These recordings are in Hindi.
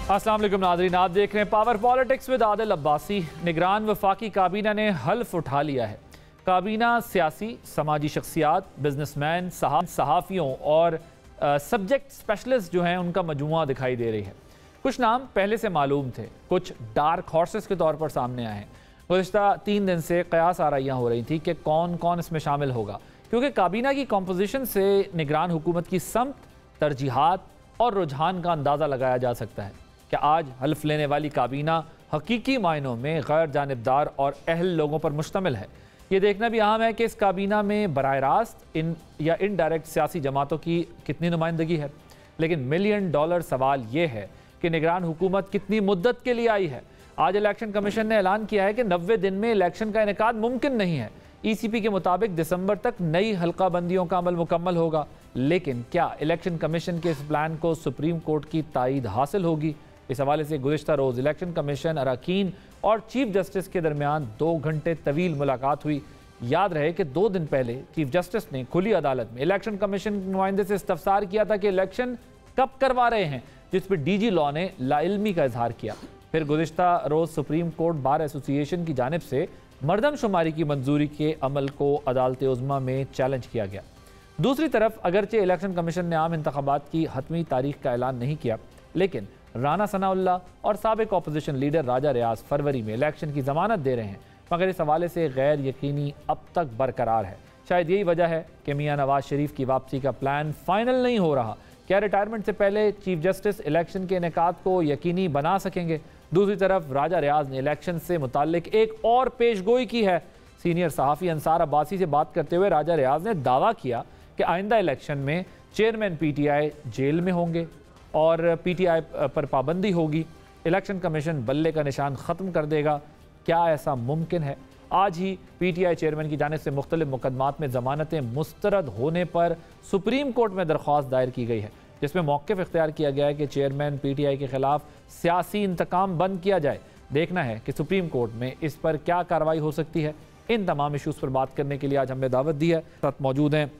अस्सलाम वालेकुम नाज़रीन, आप देख रहे हैं power politics with Adil Abbasi. निगरान वफाकी काबीना ने हल्फ उठा लिया है। काबीना सियासी, समाजी शख्सियात, बिजनेसमैन, सहाफ़ियों और सब्जेक्ट स्पेशलिस्ट जो हैं उनका मजमुआ दिखाई दे रही है। कुछ नाम पहले से मालूम थे, कुछ डार्क हॉर्सेस के तौर पर सामने आए हैं। गुज़िश्ता 3 दिन से क़यास आराइयाँ हो रही थी कि कौन कौन इसमें शामिल होगा, क्योंकि काबीना की कॉम्पोजिशन से निगरान हुकूमत की समत, तरजीहात और रुझान का अंदाज़ा लगाया जा सकता है कि आज हल्फ लेने वाली काबीना हकीकी मायनों में गैर जानिबदार और अहल लोगों पर मुश्तमिल है। ये देखना भी अहम है कि इस काबीना में बराह रास्त या इनडायरेक्ट सियासी जमातों की कितनी नुमाइंदगी है। लेकिन $1 मिलियन सवाल ये है कि निगरान हुकूमत कितनी मुद्दत के लिए आई है। आज इलेक्शन कमीशन ने ऐलान किया है कि 90 दिन में इलेक्शन का इनेकाद मुमकिन नहीं है। ECP के मुताबिक दिसंबर तक नई हल्का बंदियों का अमल मुकम्मल होगा। लेकिन क्या इलेक्शन कमीशन के इस प्लान को सुप्रीम कोर्ट की तायीद हासिल होगी? इस हवाले से गुज़िश्ता रोज़ इलेक्शन कमीशन अरकान और चीफ जस्टिस के दरमियान 2 घंटे तवील मुलाकात हुई। याद रहे कि 2 दिन पहले चीफ जस्टिस ने खुली अदालत में इलेक्शन कमीशन के नुमाइंदे से इस्तफसार किया था कि इलेक्शन कब करवा रहे हैं, जिस पर DG लॉ ने लाइल्मी का इजहार किया। फिर गुज़िश्ता रोज़ सुप्रीम कोर्ट बार एसोसिएशन की जानिब से मरदमशुमारी की मंजूरी के अमल को अदालत उज़्मा में चैलेंज किया गया। दूसरी तरफ अगरचे इलेक्शन कमीशन ने आम इंतखाबात की हतमी तारीख का ऐलान नहीं किया, लेकिन राना सनाउल्लाह और साबिक अपोजिशन लीडर राजा रियाज फरवरी में इलेक्शन की जमानत दे रहे हैं, मगर इस हवाले से गैर यकीनी अब तक बरकरार है। शायद यही वजह है कि मियां नवाज शरीफ की वापसी का प्लान फाइनल नहीं हो रहा। क्या रिटायरमेंट से पहले चीफ जस्टिस इलेक्शन के इनेकाद को यकीनी बना सकेंगे? दूसरी तरफ राजा रियाज ने इलेक्शन से मुताल्लिक एक और पेशगोई की है। सीनियर सहाफ़ी अंसार अब्बासी से बात करते हुए राजा रियाज ने दावा किया कि आइंदा इलेक्शन में चेयरमैन PTI जेल में होंगे और PTI पर पाबंदी होगी। इलेक्शन कमीशन बल्ले का निशान ख़त्म कर देगा। क्या ऐसा मुमकिन है? आज ही PTI चेयरमैन की जानिब से मुख्तलिफ मुकदमात में ज़मानतें मुस्तरद होने पर सुप्रीम कोर्ट में दरख्वास्त दायर की गई है, जिसमें मौक़िफ़ इख्तियार किया गया है कि चेयरमैन PTI के ख़िलाफ़ सियासी इंतकाम बंद किया जाए। देखना है कि सुप्रीम कोर्ट में इस पर क्या कार्रवाई हो सकती है। इन तमाम इशूज़ पर बात करने के लिए आज हमने दावत दी है। साथ मौजूद हैं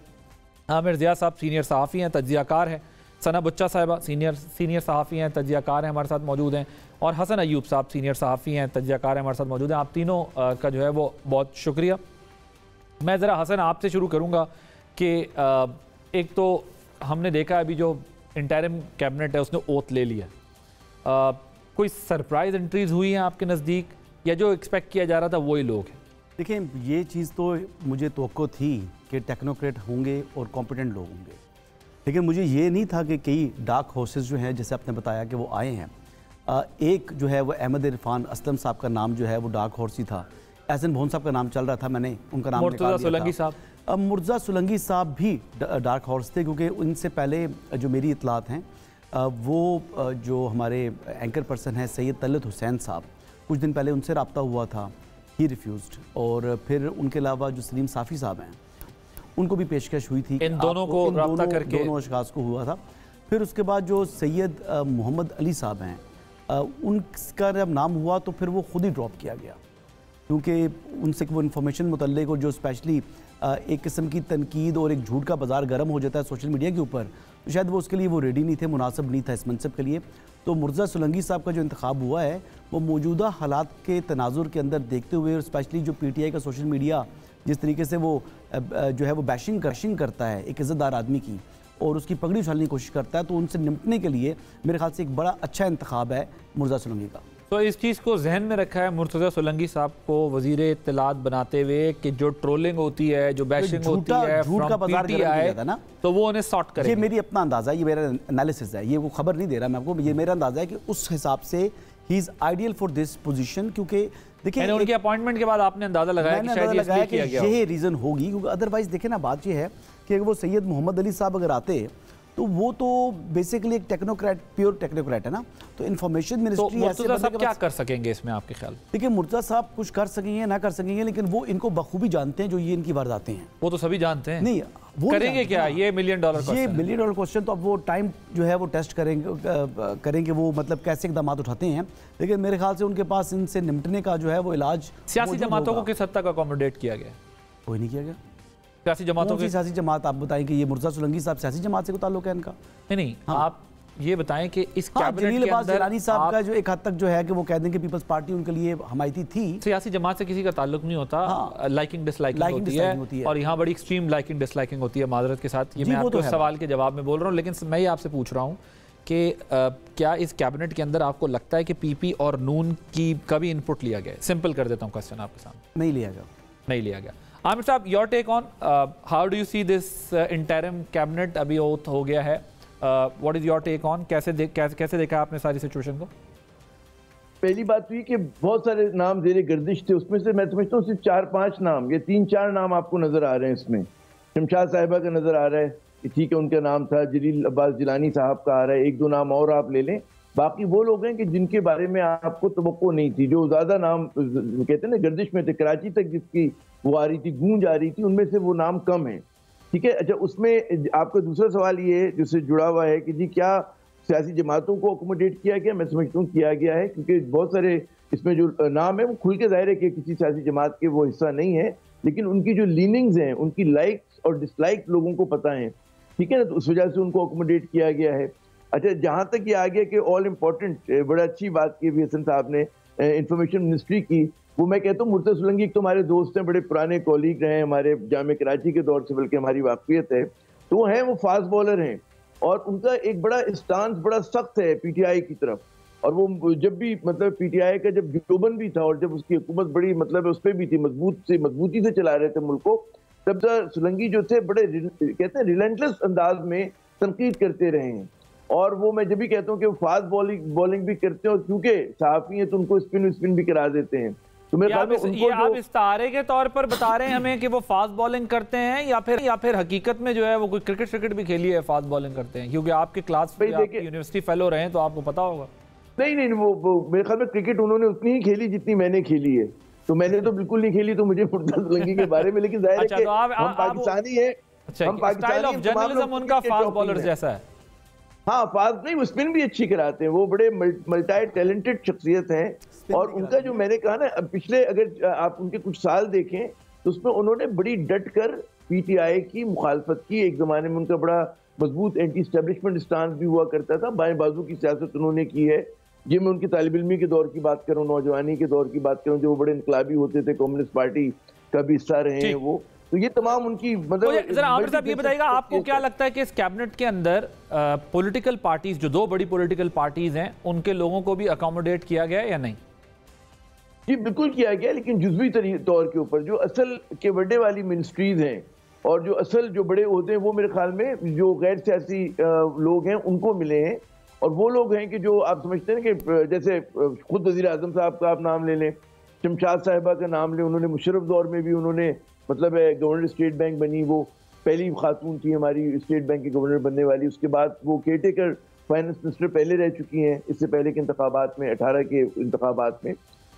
आमिर ज़िया साहब, सीनियर सहाफ़ी हैं, तज्ज़ियाकार हैं। सना बुच्चा साहिबा सीनियर सहाफ़ी हैं, तज्ज़ियाकार हैं, हमारे साथ मौजूद हैं। और हसन अयूब साहब सीनियर सहाफ़ी हैं, तज्ज़ियाकार हैं, हमारे साथ मौजूद हैं। आप तीनों का जो है वो बहुत शुक्रिया। मैं ज़रा हसन आपसे शुरू करूँगा कि एक तो हमने देखा अभी जो इंटरिम कैबिनेट है उसने ओथ ले लिया। कोई सरप्राइज़ एंट्रीज़ हुई हैं आपके नज़दीक, या जो एक्सपेक्ट किया जा रहा था वही लोग हैं? देखिए, ये चीज़ तो मुझे तवक्को थी कि टेक्नोक्रेट होंगे और कॉम्पिटेंट लोग होंगे, लेकिन मुझे ये नहीं था कि कई डार्क हॉर्सेस जो हैं, जैसे आपने बताया कि वो आए हैं। एक जो है वो अहमद इरफान असलम साहब का नाम जो है वो डार्क हॉर्स ही था। एहसन भोन साहब का नाम चल रहा था, मैंने उनका नाम मुर्तज़ा सुलंगी साहब। मुर्तज़ा सुलंगी साहब भी डार्क हॉर्स थे, क्योंकि उनसे पहले जो मेरी इतलात हैं वो जो हमारे एंकर पर्सन हैं सैयद तलत हुसैन साहब, कुछ दिन पहले उनसे रब्ता हुआ था, ही रिफ्यूज़्ड। और फिर उनके अलावा जो सलीम साफ़ी साहब हैं उनको भी पेशकश हुई थी, इन दोनों को रब्ता करके दोनों अशखास को हुआ था। फिर उसके बाद जो सैयद मोहम्मद अली साहब हैं, उनका जब नाम हुआ तो फिर वो खुद ही ड्रॉप किया गया, क्योंकि उनसे वो इन्फॉर्मेशन मुतल्लिक और जो स्पेशली एक किस्म की तनकीद और एक झूठ का बाज़ार गर्म हो जाता है सोशल मीडिया के ऊपर, तो शायद वो उसके लिए वो रेडी नहीं थे, मुनासिब नहीं था इस मनसब के लिए। तो मुर्तज़ा सुलंगी साहब का जो इंतखाब हुआ है वो मौजूदा हालात के तनाजुर के अंदर देखते हुए, और स्पेशली जो PTI का सोशल मीडिया जिस तरीके से वो जो है वो बैशिंग करता है एक इज़्ज़तदार आदमी की और उसकी पगड़ी उछालने की कोशिश करता है, तो उनसे निपटने के लिए मेरे ख्याल से एक बड़ा अच्छा इंतखाब है मुर्तज़ा सुलंगी का। तो इस चीज़ को जहन में रखा है मुर्तज़ा सुलंगी साहब को वज़ीर इत्तलात बनाते हुए कि जो ट्रोलिंग होती है, जो बैशिंग होती है, झूठ का बाजार किया ना, तो वो उन्हें सॉर्ट करेंगे। ये मेरी अपना अंदाज़ा है, ये मेरा एनालिसिस है, ये वो खबर नहीं दे रहा मैं आपको, ये मेरा अंदाज़ा है कि उस हिसाब से he is ideal for this position. क्योंकि देखिए उनके अपॉइंटमेंट के बाद आपने अंदाज़ा लगाया कि शायद ये किया गया, ये रीज़न होगी, क्योंकि अदरवाइज़ देखें ना, बात ये है कि अगर वो सैयद मोहम्मद अली साहब अगर आते तो वो तो बेसिकली एक टेक्नोक्रेट, प्योर टेक्नोक्रेट है ना, तो इन्फॉर्मेशन मिनिस्ट्री मुर्तज़ा साहब क्या कर सकेंगे इसमें आपके ख्याल? देखिए, मुर्तज़ा साहब कुछ कर सकेंगे ना कर सकेंगे, लेकिन वो इनको बखूबी जानते हैं जो ये इनकी वारदातें हैं। वो तो सभी जानते हैं, नहीं वो करेंगे क्या? ये $1 मिलियन क्वेश्चन तो अब वो टाइम जो है वो टेस्ट करेंगे वो मतलब कैसे इकदाम उठाते हैं। लेकिन मेरे ख्याल से उनके पास इनसे निपटने का जो है वो इलाज। सियासी जमातों को किस हद तक अकोमोडेट किया गया? कोई नहीं किया गया। सियासी जमातों की सियासी जमात आप बताएं कि ये मुर्तज़ा सुलंगी साहब सियासी जमात से कोई ताल्लुक है इनका? नहीं। हाँ। आप ये बताएं कि इस कैबिनेट जलील के अब्बास अंदर जिलानी साहब का जो एक हद तक जो है कि वो कह दें कि पीपल्स पार्टी उनके लिए हमायती थी, सियासी जमात से किसी का ताल्लुक नहीं होता, लाइकिंग डिसलाइकिंग होती है और यहाँ बड़ी एक्सट्रीम लाइकिंग डिसलाइकिंग होती है माजरत के साथ। ये मैं आपको सवाल के जवाब में बोल रहा हूँ, लेकिन मैं ये आपसे पूछ रहा हूँ कि क्या इस कैबिनेट के अंदर आपको लगता है कि पीपी और नून की कभी इनपुट लिया गया? सिंपल कर देता हूँ क्वेश्चन आपके सामने। नहीं लिया गया। आमिर साहब, your take on, how do you see this interim cabinet? अभी ओथ हो गया है, what is your take on? कैसे देखा आपने सारी सिचुएशन को? पहली बात हुई कि बहुत सारे नाम जेरे गर्दिश थे, उसमें से मैं समझता हूँ सिर्फ 4-5 नाम या 3-4 नाम आपको नजर आ रहे हैं इसमें। शमशाद साहिबा का नजर आ रहा है, ठीक है, उनका नाम था। जलील अब्बास जिलानी साहब का आ रहा है, 1-2 नाम और आप ले लें। बाकी वो लोग हैं कि जिनके बारे में आपको तवक्को नहीं थी, जो ज्यादा नाम कहते हैं ना गर्दिश में थे, कराची तक जिसकी वो आ रही थी, गूंज आ रही थी, उनमें से वो नाम कम है, ठीक है। अच्छा, उसमें आपका दूसरा सवाल ये है जिससे जुड़ा हुआ है कि जी क्या सियासी जमातों को अकोमोडेट किया गया? मैं समझता हूँ किया गया है, क्योंकि बहुत सारे इसमें जो नाम है वो खुल के जाहिर है कि किसी सियासी जमात के वो हिस्सा नहीं है, लेकिन उनकी जो लीनिंग्स हैं, उनकी लाइक्स और डिसलाइक्स लोगों को पता है, ठीक है ना, तो उस वजह से उनको अकोमोडेट किया गया है। अच्छा, जहाँ तक ये आ गया कि ऑल इम्पोर्टेंट, बड़ा अच्छी बात की भी हसन साहब ने इंफॉर्मेशन मिनिस्ट्री की, वो मैं कहता हूँ मुर्तज़ा सुलंगी एक तो हमारे दोस्त हैं, बड़े पुराने कॉलीग रहे हैं हमारे जामे कराची के दौर से, बल्कि हमारी वाकफियत है, तो वो हैं, वो फास्ट बॉलर हैं और उनका एक बड़ा स्टांस बड़ा सख्त है पीटीआई की तरफ। और वो जब भी मतलब पीटीआई का जब जोबन भी था और जब उसकी हुकूमत बड़ी मतलब उस पर भी थी, मजबूती से चला रहे थे मुल्क को, तब सुलंगी जो थे बड़े कहते हैं रिलेंटलेस अंदाज में तनकीद करते रहे हैं। और वो मैं जब भी कहता हूँ कि वो फास्ट बॉलिंग भी करते हैं, और क्योंकि सहाफी हैं तो उनको स्पिन भी करा देते हैं। तो मेरे ख्याल में उनको आप इस्तारे के तौर पर बता रहे हैं हमें कि वो फास्ट बॉलिंग करते हैं, या फिर हकीकत में जो है वो कोई क्रिकेट भी खेली है, फास्ट बॉलिंग करते हैं? क्योंकि आपके क्लास यूनिवर्सिटी फेलो रहे हैं तो आपको पता होगा। नहीं, वो मेरे ख्याल में क्रिकेट उन्होंने उतनी ही खेली जितनी मैंने खेली है, तो मैंने तो बिल्कुल नहीं खेली, तो मुझे मुर्तज़ा सुलंगी के बारे में, लेकिन जाहिर है कि हम पाकिस्तानी है, हम पाकिस्तानी हैं, जर्नलिज्म उनका फास्ट बॉलर जैसा है। हाँ, फास्ट नहीं, वो स्पिन भी अच्छी कराते हैं, वो बड़े मल्टी टैलेंटेड शख्सियत हैं। और उनका जो मैंने कहा ना, पिछले अगर आप उनके कुछ साल देखें तो उसमें उन्होंने बड़ी डट कर पीटीआई की मुखालफत की। एक जमाने में उनका बड़ा मजबूत एंटी एस्टेब्लिशमेंट स्टांस भी हुआ करता था, बाएं बाजू की सियासत उन्होंने की है। ये मैं उनकी तालिब इल्मी के दौर की बात करूँ, नौजवानी के दौर की बात करूँ, जो बड़े इनकलाबी होते थे, कम्युनिस्ट पार्टी का भी हिस्सा रहे हैं वो। तो ये तमाम उनकी मतलब जरा आमिर साहब ये बताइएगा, आपको क्या लगता है कि इस कैबिनेट के अंदर पॉलिटिकल पार्टीज, जो 2 बड़ी पॉलिटिकल पार्टीज हैं, उनके लोगों को भी अकोमोडेट किया गया या नहीं? जी बिल्कुल किया गया, लेकिन जुज़वी तौर के ऊपर जो असल के बड़े वाली मिनिस्ट्रीज हैं और जो असल जो बड़े होते हैं, वो मेरे ख्याल में जो गैर सियासी लोग हैं उनको मिले हैं। और वो लोग हैं कि जो आप समझते हैं कि जैसे खुद वज़ीर आज़म साहब का आप नाम ले लें, शमशाद साहिबा का नाम लें, उन्होंने मुशर्रफ दौर में भी उन्होंने मतलब गवर्नर स्टेट बैंक बनी, वो पहली खातून थी हमारी स्टेट बैंक के गवर्नर बनने वाली। उसके बाद वो केयरटेकर फाइनेंस मिनिस्टर पहले रह चुकी हैं, इससे पहले के इंतखाबात में, 18 के इंतखाबात में।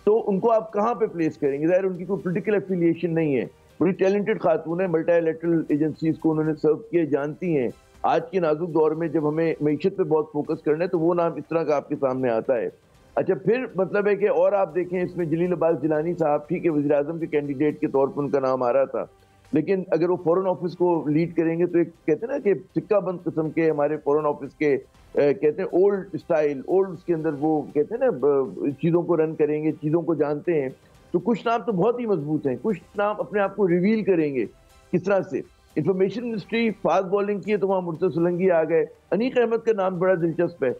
तो उनको आप कहाँ पे प्लेस करेंगे? ज़ाहिर उनकी कोई पोलिटिकल एफिलिएशन नहीं है, बड़ी टैलेंटेड खातून है, मल्टीलैटरल एजेंसीज को उन्होंने सर्व किए, जानती हैं। आज के नाजुक दौर में जब हमें मईशत पे बहुत फोकस करना है तो वो नाम इस तरह का आपके सामने आता है। अच्छा, फिर मतलब है कि और आप देखें इसमें जलील अब्बास जिलानी साहब, ठीक है, वज़ीर आज़म के कैंडिडेट के तौर पर उनका नाम आ रहा था, लेकिन अगर वो फॉरेन ऑफिस को लीड करेंगे तो एक कहते हैं ना कि सिक्का बंद किस्म के हमारे फॉरेन ऑफिस के कहते हैं ओल्ड स्टाइल, ओल्ड उसके अंदर वो कहते हैं ना चीज़ों को रन करेंगे, चीज़ों को जानते हैं। तो कुछ नाम तो बहुत ही मजबूत हैं, कुछ नाम अपने आप को रिवील करेंगे किस तरह से। इंफॉर्मेशन मिनिस्ट्री फास्ट बॉलिंग की है तो वहाँ मुर्तज़ा सुलंगी आ गए। अनीक अहमद का नाम बड़ा दिलचस्प है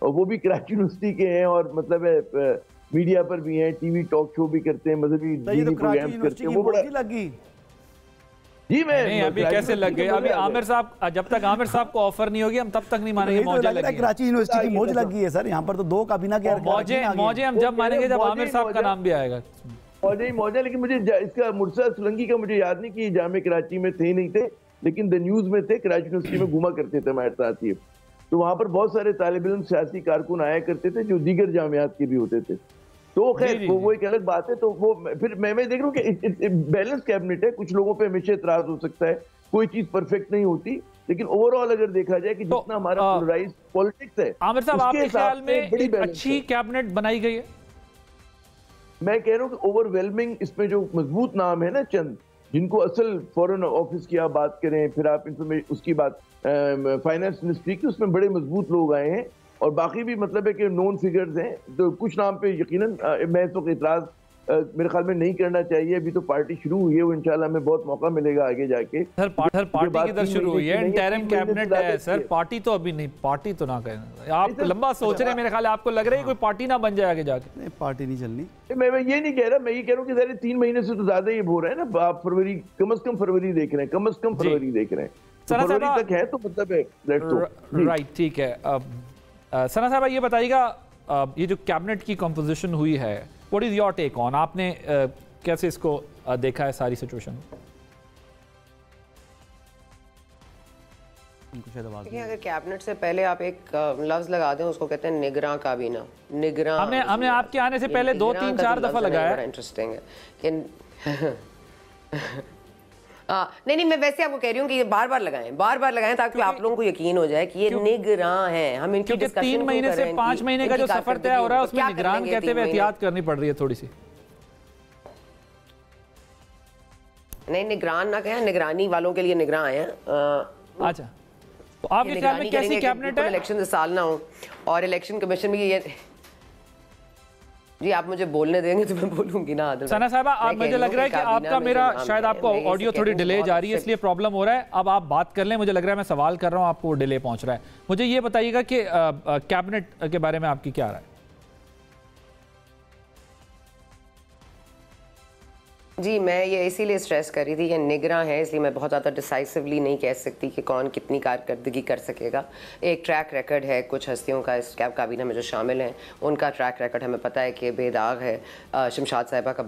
और वो भी कराची यूनिवर्सिटी के हैं और मतलब है मीडिया पर भी हैं, टीवी टॉक शो भी करते हैं, मजहबी प्रोग्राम करते हैं। वो बड़ा लगी जी, मैं नहीं अभी कैसे लग गए? अभी आमिर साहब, जब तक आमिर साहब को ऑफर नहीं होगी हम तब तक नहीं मानेंगे। मौजे लगी है, कराची यूनिवर्सिटी की मौज लगी है सर, यहाँ पर तो 2 काबीना के मौजे हम जब मानेंगे जब आमिर साहब का नाम भी आएगा। मौजा, लेकिन मुझे इसका मुर्तज़ा सुलंगी का मुझे याद नहीं कि जामे कराची में थे नहीं थे, लेकिन द न्यूज में थे, कराची यूनिवर्सिटी में घुमा करते थे हमारे साथ ही। तो वहाँ पर बहुत सारे तालिब इल्म सियासी कारकुन आया करते थे जो दीगर जामियात के भी होते थे। तो खैर वो एक अलग बात है। तो वो फिर मैं देख रहा हूँ कि बैलेंस कैबिनेट है, कुछ लोगों पे हमेशा इतराज हो सकता है, कोई चीज परफेक्ट नहीं होती, लेकिन ओवरऑल अगर देखा जाए कि जितना हमारा पोलराइज्ड पॉलिटिक्स है, आमिर साहब आपके ख्याल में एक अच्छी कैबिनेट बनाई गई है? मैं कह रहा हूँ कि ओवरवेलमिंग इसमें जो मजबूत नाम है ना चंद, जिनको असल फॉरेन ऑफिस की आप बात करें, फिर आप इंफॉर्मेशन उसकी बात फाइनेंस मिनिस्ट्री की, उसमें बड़े मजबूत लोग आए हैं और बाकी भी मतलब है कि नॉन फिगर्स हैं। तो कुछ नाम पे यकीनन मैं तो इतराज मेरे ख्याल में नहीं करना चाहिए। अभी तो पार्टी शुरू हुई है, वो इंशाल्लाह हमें बहुत मौका मिलेगा आगे जाके। सर पार्टी किधर शुरू हुई है? इंटरिम कैबिनेट है सर, पार्टी तो अभी नहीं, पार्टी तो ना करें आप, लंबा सोच रहे हैं मेरे ख्याल है। आपको लग रहा है कोई पार्टी ना बन जाए आगे जाके? नहीं, पार्टी नहीं चलनी। मैं ये नहीं कह रहा, मैं ये कह रहा हूँ कि ज़रा 3 महीने से तो ज्यादा ही हो रहा है ना। आप फरवरी, कम से कम फरवरी देख रहे हैं, कम से कम फरवरी देख रहे हैं, फरवरी तक है तो मतलब है राइट। ठीक है, सना साहब ये बताइएगा, ये जो कैबिनेट की कंपोजिशन हुई है, what is your take on? आपने कैसे इसको देखा है सारी सिचुएशन? देखिए, अगर कैबिनेट से पहले आप एक लफ्ज लगा दें, उसको कहते हैं निगरां काबीना। निगरां हमने आपके आने से पहले 2 3 4 दफा लगाया। बड़ा इंटरेस्टिंग है कि नहीं, मैं वैसे आपको कह रही हूँ कि बार बार लगाएं ताकि आप लोगों को यकीन हो जाए कि ये निगरां हैं। हम इनकी डिस्कशन 3 महीने से 5 महीने का जो सफर तय हो रहा है उसमें निगरान कहते हुए एहतियात करनी पड़ रही है थोड़ी सी। नहीं, निगरान ना कहें, निगरानी वालों के लिए निगरान हैं। अच्छा, तो आपके ख्याल में कैसी कैबिनेट है? इलेक्शन से साल ना हो और इलेक्शन कमीशन भी ये, जी आप मुझे बोलने देंगे तो मैं बोलूंगी ना। सना साहबा, मुझे लग रहा है कि आपका मेरा शायद आपको ऑडियो थोड़ी डिले जा रही है, इसलिए प्रॉब्लम हो रहा है। अब आप बात कर लें, मुझे लग रहा है मैं सवाल कर रहा हूँ, आपको डिले पहुंच रहा है। मुझे ये बताइएगा कि कैबिनेट के बारे में आपकी क्या राय है? जी, मैं ये इसीलिए स्ट्रेस कर रही थी कि निगरां है, इसलिए मैं बहुत ज़्यादा डिसाइसिवली नहीं कह सकती कि कौन कितनी कारकर्दगी कर सकेगा। एक ट्रैक रिकॉर्ड है कुछ हस्तियों का इस काबीना में जो शामिल हैं, उनका ट्रैक रिकॉर्ड हमें पता है कि बेदाग है। शमशाद साहिबा का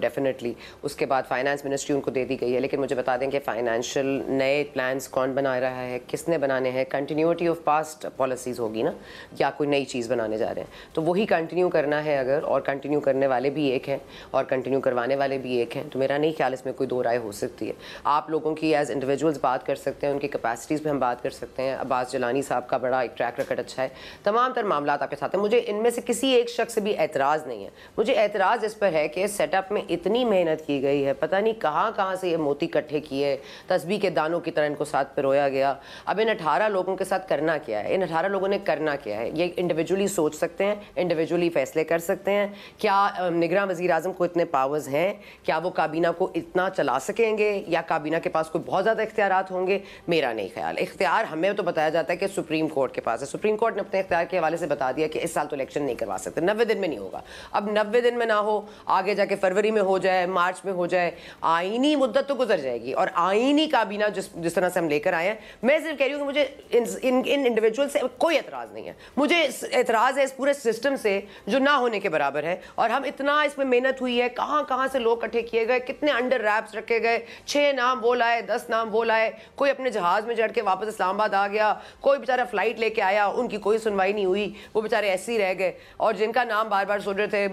डेफिनेटली, उसके बाद फाइनेंस मिनिस्ट्री उनको दे दी गई है। लेकिन मुझे बता दें कि फाइनेंशियल नए प्लान्स कौन बना रहा है, किसने बनाने हैं? कंटिन्यूटी ऑफ पास्ट पॉलिसीज़ होगी ना, या कोई नई चीज़ बनाने जा रहे हैं, तो वही कंटिन्यू करना है अगर, और कंटिन्यू करने वाले भी एक हैं और कंटिन्यू करवाने वाले भी एक हैं। तो मेरा नहीं ख्याल इसमें कोई दो राय हो सकती है। आप लोगों की एज इंडिविजुअल्स बात कर सकते हैं, उनकी कैपेसिटीज़ पे हम बात कर सकते हैं। अब्बास जलानी साहब का बड़ा एक ट्रैक रिकॉर्ड अच्छा है, तमाम तर मामला आपके साथ हैं। मुझे इनमें से किसी एक शख्स से भी एतराज़ नहीं है। मुझे एतराज़ इस पर है कि सेटअप में इतनी मेहनत की गई है, पता नहीं कहाँ कहाँ से ये मोती इकट्ठे किए, तस्बीह के दानों की तरह इनको साथ पिरोया गया। अब इन 18 लोगों के साथ करना क्या है? इन 18 लोगों ने करना क्या है? ये इंडिविजुअली सोच सकते हैं, इंडिविजुअली फैसले कर सकते हैं। क्या निगरान वज़ीर आज़म को इतने पावर्स हैं? क्या वो काबीना को इतना चला सकेंगे, या काबीना के पास कोई बहुत ज़्यादा इख्तियारात होंगे? मेरा नहीं ख्याल। इख्तियार हमें तो बताया जाता है कि सुप्रीम कोर्ट के पास है। सुप्रीम कोर्ट ने अपने इख्तियार के हवाले से बता दिया कि इस साल तो इलेक्शन नहीं करवा सकते, 90 दिन में नहीं होगा। अब 90 दिन में ना हो, आगे जाके फरवरी में हो जाए, मार्च में हो जाए, आईनी मुद्दत तो गुजर जाएगी। और आईनी काबीना जिस तरह से हम लेकर आए हैं, मैं सिर्फ कह रही हूँ कि मुझे इन इंडिविजुअल से कोई एतराज़ नहीं है। मुझे एतराज़ है इस पूरे सिस्टम से जो ना होने के बराबर है। और हम इतना इसमें मेहनत हुई है, कहाँ कहाँ से लोग इकट्ठे किए गए, कितने अंडर रैप्स रखे गए, 6 नाम वो लाए, 10 नाम वो लाए, कोई अपने जहाज में चढ़ के वापस इस्लामाबाद आ गया, कोई बेचारा फ्लाइट लेके आया, उनकी कोई सुनवाई नहीं हुई, वो बेचारे ऐसे ही रह गए। और जिनका नाम बार बार सुन रहे थे,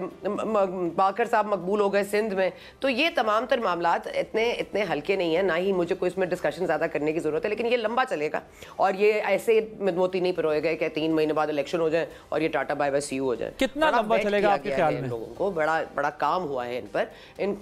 बाकर साहब मकबूल हो गए सिंध में। तो ये तमाम तर मामलात इतने हल्के नहीं है, ना ही मुझे कोई इसमें डिस्कशन ज़्यादा करने की ज़रूरत है। लेकिन ये लंबा चलेगा और ये ऐसे मोती नहीं पिरोए गए कि 3 महीने बाद इलेक्शन हो जाए और ये tata bye bye see you हो जाए। कितना लंबा चलेगा आपके ख्याल में? लोगों को बड़ा काम हुआ है इन पर, इन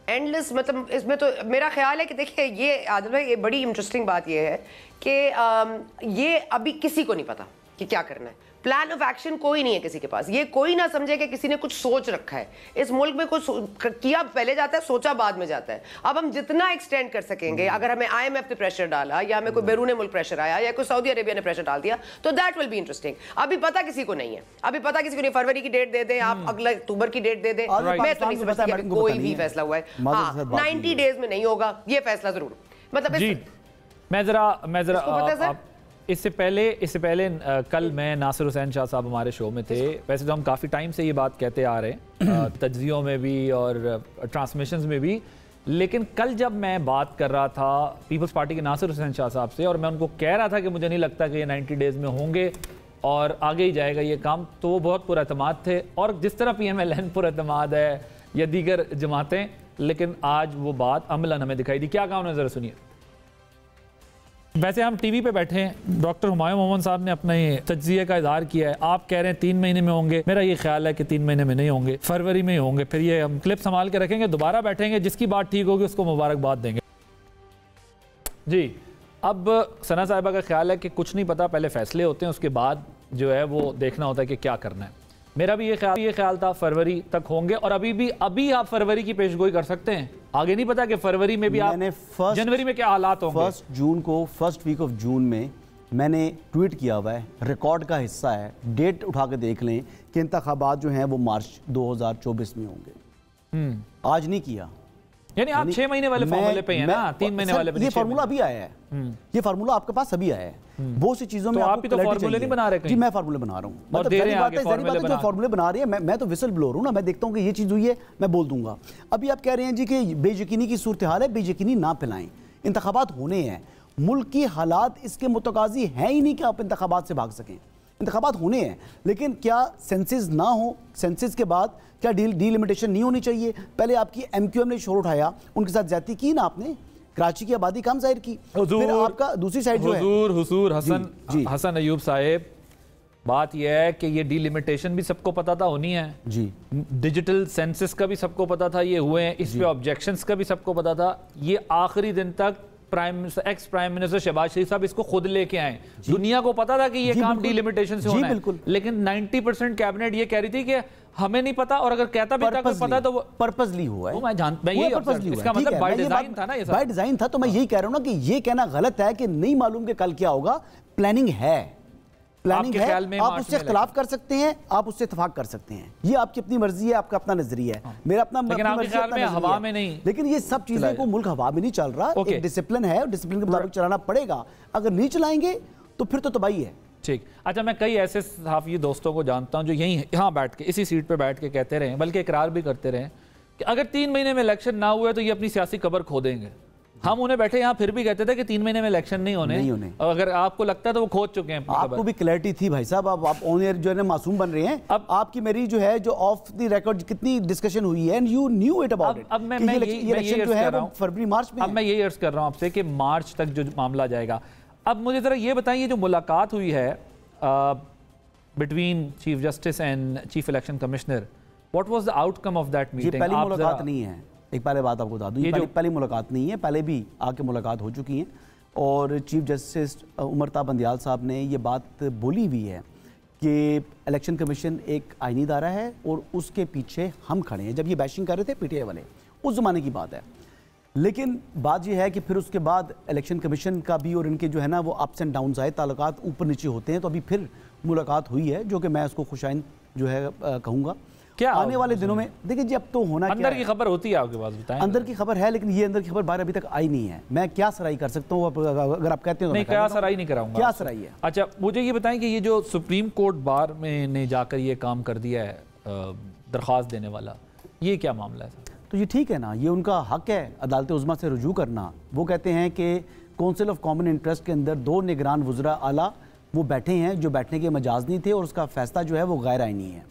एंडलेस, मतलब इसमें तो मेरा ख्याल है कि देखिए, ये आदिल भाई, ये बड़ी इंटरेस्टिंग बात ये है कि ये अभी किसी को नहीं पता कि क्या करना है। प्लान ऑफ एक्शन कोई नहीं है किसी के पास। ये कोई ना समझे कि किसी ने कुछ सोच रखा है। इस मुल्क में कुछ किया पहले जाता है, सोचा बाद में जाता है। अब हम जितना एक्सटेंड कर सकेंगे, अगर हमें IMF ने प्रेशर डाला, या हमें कोई बैरून मुल्क प्रेशर आया, या कोई सऊदी अरेबिया ने प्रेशर डाल दिया, तो दैट विल बी इंटरेस्टिंग। अभी पता किसी को नहीं है, अभी पता किसी को नहीं। फरवरी की डेट दे दें आप, अगला अक्टूबर की डेट दे दें, मैं तो नहीं समझती कि कोई भी फैसला हुआ है। हाँ, 90 डेज में नहीं होगा ये फैसला जरूर। मतलब मैं जरा इससे पहले कल मैं नासिर हुसैन शाह साहब हमारे शो में थे। वैसे तो हम काफ़ी टाइम से ये बात कहते आ रहे हैं, तज्जियों में भी और ट्रांसमिशंस में भी। लेकिन कल जब मैं बात कर रहा था पीपल्स पार्टी के नासिर हुसैन शाह साहब से, और मैं उनको कह रहा था कि मुझे नहीं लगता कि ये 90 डेज़ में होंगे और आगे ही जाएगा ये काम, तो वो बहुत पुरअतमाद थे। और जिस तरह PMLN पुरअतमाद है या दीगर जमातें, लेकिन आज वो बात अमलन हमें दिखाई दी। क्या कहा उन्होंने, ज़रा सुनिए। वैसे हम टीवी पे बैठे हैं, डॉक्टर हुमायूं मोहम्मद साहब ने अपने तज्जिए का इजहार किया है, आप कह रहे हैं 3 महीने में होंगे, मेरा ये ख्याल है कि 3 महीने में नहीं होंगे, फरवरी में ही होंगे। फिर ये हम क्लिप संभाल के रखेंगे, दोबारा बैठेंगे, जिसकी बात ठीक होगी उसको मुबारकबाद देंगे। जी, अब सना साहिबा का ख्याल है कि कुछ नहीं पता, पहले फैसले होते हैं, उसके बाद जो है वो देखना होता है कि क्या करना है। मेरा भी ये ख्याल था फरवरी तक होंगे, और अभी आप फरवरी की पेशगोई कर सकते हैं, आगे नहीं पता कि फरवरी में भी आप जनवरी में क्या हालात होंगे। 1 जून को, फर्स्ट वीक ऑफ जून में मैंने ट्वीट किया हुआ है, रिकॉर्ड का हिस्सा है, डेट उठा के देख लें कि इंतखाबात जो हैं वो मार्च 2024 में होंगे। आज नहीं किया, यानी आप 6 महीने वाले फॉर्मूले पे हैं ना, 3 महीने वाले पे। ये फार्मूला अभी आया है, ये फार्मूला आपके पास अभी आया है। बहुत सी चीजों में तो आप भी तो फार्मूले नहीं बना रहे कहीं। जी, मैं फार्मूले बना रहा हूँ, और दे रहे हैं आगे जो फार्मूले बना रही है, मैं तो विसल ब्लोअर हूँ ना, मैं देखता हूँ कि ये चीज हुई है, मैं बोल दूंगा। अभी आप कह रहे हैं जी कि बेयकीनी की सूरत हाल है, बेयकीनी ना फैलाएं, इंतखाबात होने हैं, मुल्क की हालात इसके मुतकाजी है ही नहीं कि आप इंतखाबात से भाग सकें। इंतखाबात होने हैं, लेकिन क्या सेंसेस ना हो, सेंसेस के बाद क्या डीलिमिटेशन नहीं होनी चाहिए? पहले आपकी MQM ने शोर उठाया, उनके साथ ज्यादती की ना आपने, कराची की आबादी कम जाहिर की, फिर आपका दूसरी साइड जो है हुजूर हसन अयूब साहेब, बात यह है कि ये डीलिमिटेशन भी सबको पता था होनी है जी, डिजिटल सेंसस का भी सबको पता था ये हुए हैं, इस पे ऑब्जेक्शंस का भी सबको पता था। ये आखिरी दिन तक एक्स प्राइम मिनिस्टर शहबाज शरीफ साहब इसको खुद लेके आए, दुनिया को पता था कि ये काम डीलिमिटेशन से होना है, लेकिन 90% कैबिनेट ये कह रही थी कि हमें नहीं पता, और अगर कहता भी था कोई पता तो वो पर्पसली हुआ है। मैं यही इसका मतलब बाय डिजाइन था ना, ये बाय डिजाइन था। तो मैं यही कह रहा हूं ना कि ये कहना गलत है कि नहीं मालूम कि कल क्या होगा। प्लानिंग है, प्लानिंग है, आप उससे इख्तिलाफ कर सकते हैं, आप उससे इत्तेफाक कर सकते हैं, ये आपकी अपनी मर्जी है, आपका अपना नजरिया है, मेरा अपना हवा में नहीं। लेकिन ये सब चीजें को मुल्क हवा में नहीं चल रहा, एक डिसिप्लिन है, डिसिप्लिन के मुताबिक चलाना पड़ेगा। अगर नहीं चलाएंगे तो फिर तो तबाही है। ठीक, अच्छा, मैं कई ऐसे सहाफ़ी दोस्तों को जानता हूं जो यहाँ बैठ के, इसी सीट पे बैठ के कहते रहे, बल्कि इकरार भी करते रहे कि अगर 3 महीने में इलेक्शन ना हुए तो ये अपनी सियासी कब्र खो देंगे। हम उन्हें बैठे यहाँ फिर भी कहते थे कि 3 महीने में इलेक्शन नहीं होने। और अगर आपको लगता है तो वो खोद चुके हैं। आपको भी क्लैरिटी थी भाई साहब, आप ऑन एयर जो है ना मासूम बन रहे हैं। अब आपकी मेरी जो है जो ऑफ द रिकॉर्ड कितनी डिस्कशन हुई है, and you knew it about it. अब मैं इलेक्शन जो है वो फरवरी मार्च में, अब मैं यही अर्ज कर रहा हूँ आपसे कि मार्च तक जो मामला जाएगा। अब मुझे जरा ये बताइए, जो मुलाकात हुई है between chief justice and chief election commissioner, what was the outcome of that meeting? पहली मुलाकात नहीं है, एक पहले बात आपको बता दूं, ये पहली मुलाकात नहीं है, पहले भी आके मुलाकात हो चुकी है। और चीफ जस्टिस उमरता बंदियाल साहब ने ये बात बोली हुई है कि इलेक्शन कमीशन एक आईनी इदारा है और उसके पीछे हम खड़े हैं। जब ये बैशिंग कर रहे थे PTI वाले, उस ज़माने की बात है। लेकिन बात यह है कि फिर उसके बाद इलेक्शन कमीशन का भी और इनके जो है ना वो अप्स एंड डाउन्स आए, ताल्लुकात ऊपर नीचे होते हैं। तो अभी फिर मुलाकात हुई है, जो कि मैं उसको खुशाइन जो है कहूँगा। क्या आने वाले दिनों में देखिए जी, अब तो होना अंदर की खबर होती है आपके पास, बताएं। अंदर की खबर है, लेकिन ये अंदर की खबर बाहर अभी तक आई नहीं है। मैं क्या सराई कर सकता हूँ अगर आप कहते हो? नहीं, क्या सराई नहीं कराऊंगा। क्या सराई है? अच्छा, मुझे ये बताएं कि ये जो सुप्रीम कोर्ट बार में ने जाकर ये काम कर दिया है दरख्वास्त देने वाला, ये क्या मामला है? तो ये ठीक है ना, ये उनका हक है अदालत उज़्मा से रुजू करना। वो कहते हैं कि काउंसिल ऑफ कॉमन इंटरेस्ट के अंदर 2 निगरान वज़रा आला वो बैठे हैं जो बैठने के मजाज नहीं थे, और उसका फैसला जो है वो गैर आईनी है।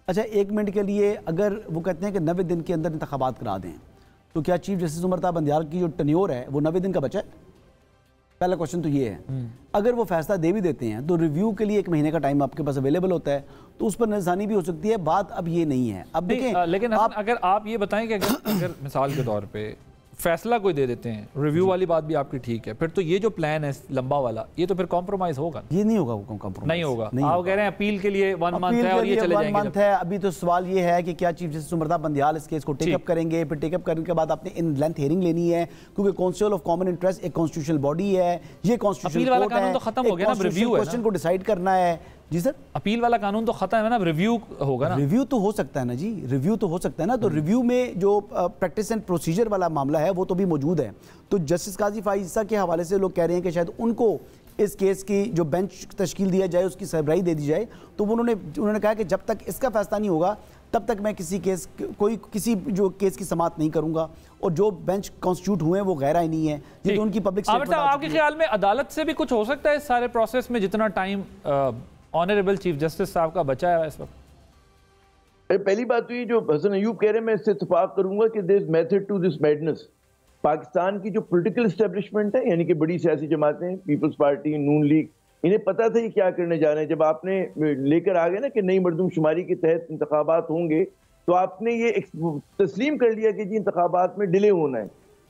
अच्छा, 1 मिनट के लिए अगर वो कहते हैं कि 90 दिन के अंदर इंतखाबात करा दें, तो क्या चीफ जस्टिस उमरता बंदियाल की जो टन्योर है वो 90 दिन का बचा है? पहला क्वेश्चन तो ये है। अगर वो फैसला दे भी देते हैं तो रिव्यू के लिए 1 महीने का टाइम आपके पास अवेलेबल होता है, तो उस पर नज़रसानी भी हो सकती है। बात अब ये नहीं है। अब देखें, लेकिन अगर आप ये बताएं कि अगर मिसाल के तौर पे फैसला कोई दे देते हैं, रिव्यू वाली बात भी आपकी ठीक है, फिर तो ये जो प्लान है लंबा वाला, ये तो फिर कॉम्प्रोमाइज होगा? ये नहीं होगा, वो कॉम्प्रोमाइज नहीं होगा। आप कह रहे हैं अपील के लिए 1 मंथ है और ये चले जाएंगे। 1 मंथ है। अभी तो सवाल ये है कि क्या चीफ जस्टिस उमरता बंदियाल इस केस को टेकअप करेंगे, फिर टेकअप करने के बाद आपने इन लेंथ हियरिंग लेनी है, क्योंकि काउंसिल ऑफ कॉमन इंटरेस्ट एक कॉन्स्टिट्यूशनल बॉडी है, ये कॉन्स्टिट्यूशनल वाला कानून तो खत्म हो गया ना, रिव्यू क्वेश्चन को डिसाइड करना है। जी सर, अपील वाला कानून तो खत्म है ना, रिव्यू होगा ना? रिव्यू तो हो सकता है ना जी, रिव्यू तो हो सकता है ना। तो रिव्यू में जो प्रैक्टिस एंड प्रोसीजर वाला मामला है वो तो भी मौजूद है। तो जस्टिस काजी फाइजा के हवाले से लोग कह रहे हैं कि शायद उनको इस केस की जो बेंच तश्कील दिया जाए उसकी सरबराही दे दी जाए। तो उन्होंने कहा कि जब तक इसका फैसला नहीं होगा तब तक मैं किसी जो केस की समाअत नहीं करूंगा, और जो बेंच कॉन्स्टिट्यूट हुए हैं वो गैर आईनी है। ये तो उनकी पब्लिक स्टेटमेंट। आपके ख्याल में अदालत से भी कुछ हो सकता है इस सारे प्रोसेस में, जितना टाइम ऑनरेबल चीफ जस्टिस साहब का बचा है इस वक्त? पहली बात तो ये जो हसन अयूब कह रहे हैं, मैं इससे इत्तेफाक करूंगा कि there is method to this madness. Pakistan की जो पॉलिटिकल एस्टेब्लिशमेंट है, यानी कि बड़ी सियासी जमातें, पीपल्स पार्टी, नून लीग, इन्हें पता था ये क्या करने जा रहे हैं। जब आपने लेकर आ गए ना कि नई मरदमशुमारी के तहत इंतखाबात होंगे, तो आपने ये तस्लीम कर लिया कि जी इंतखाबात में डिले होना है।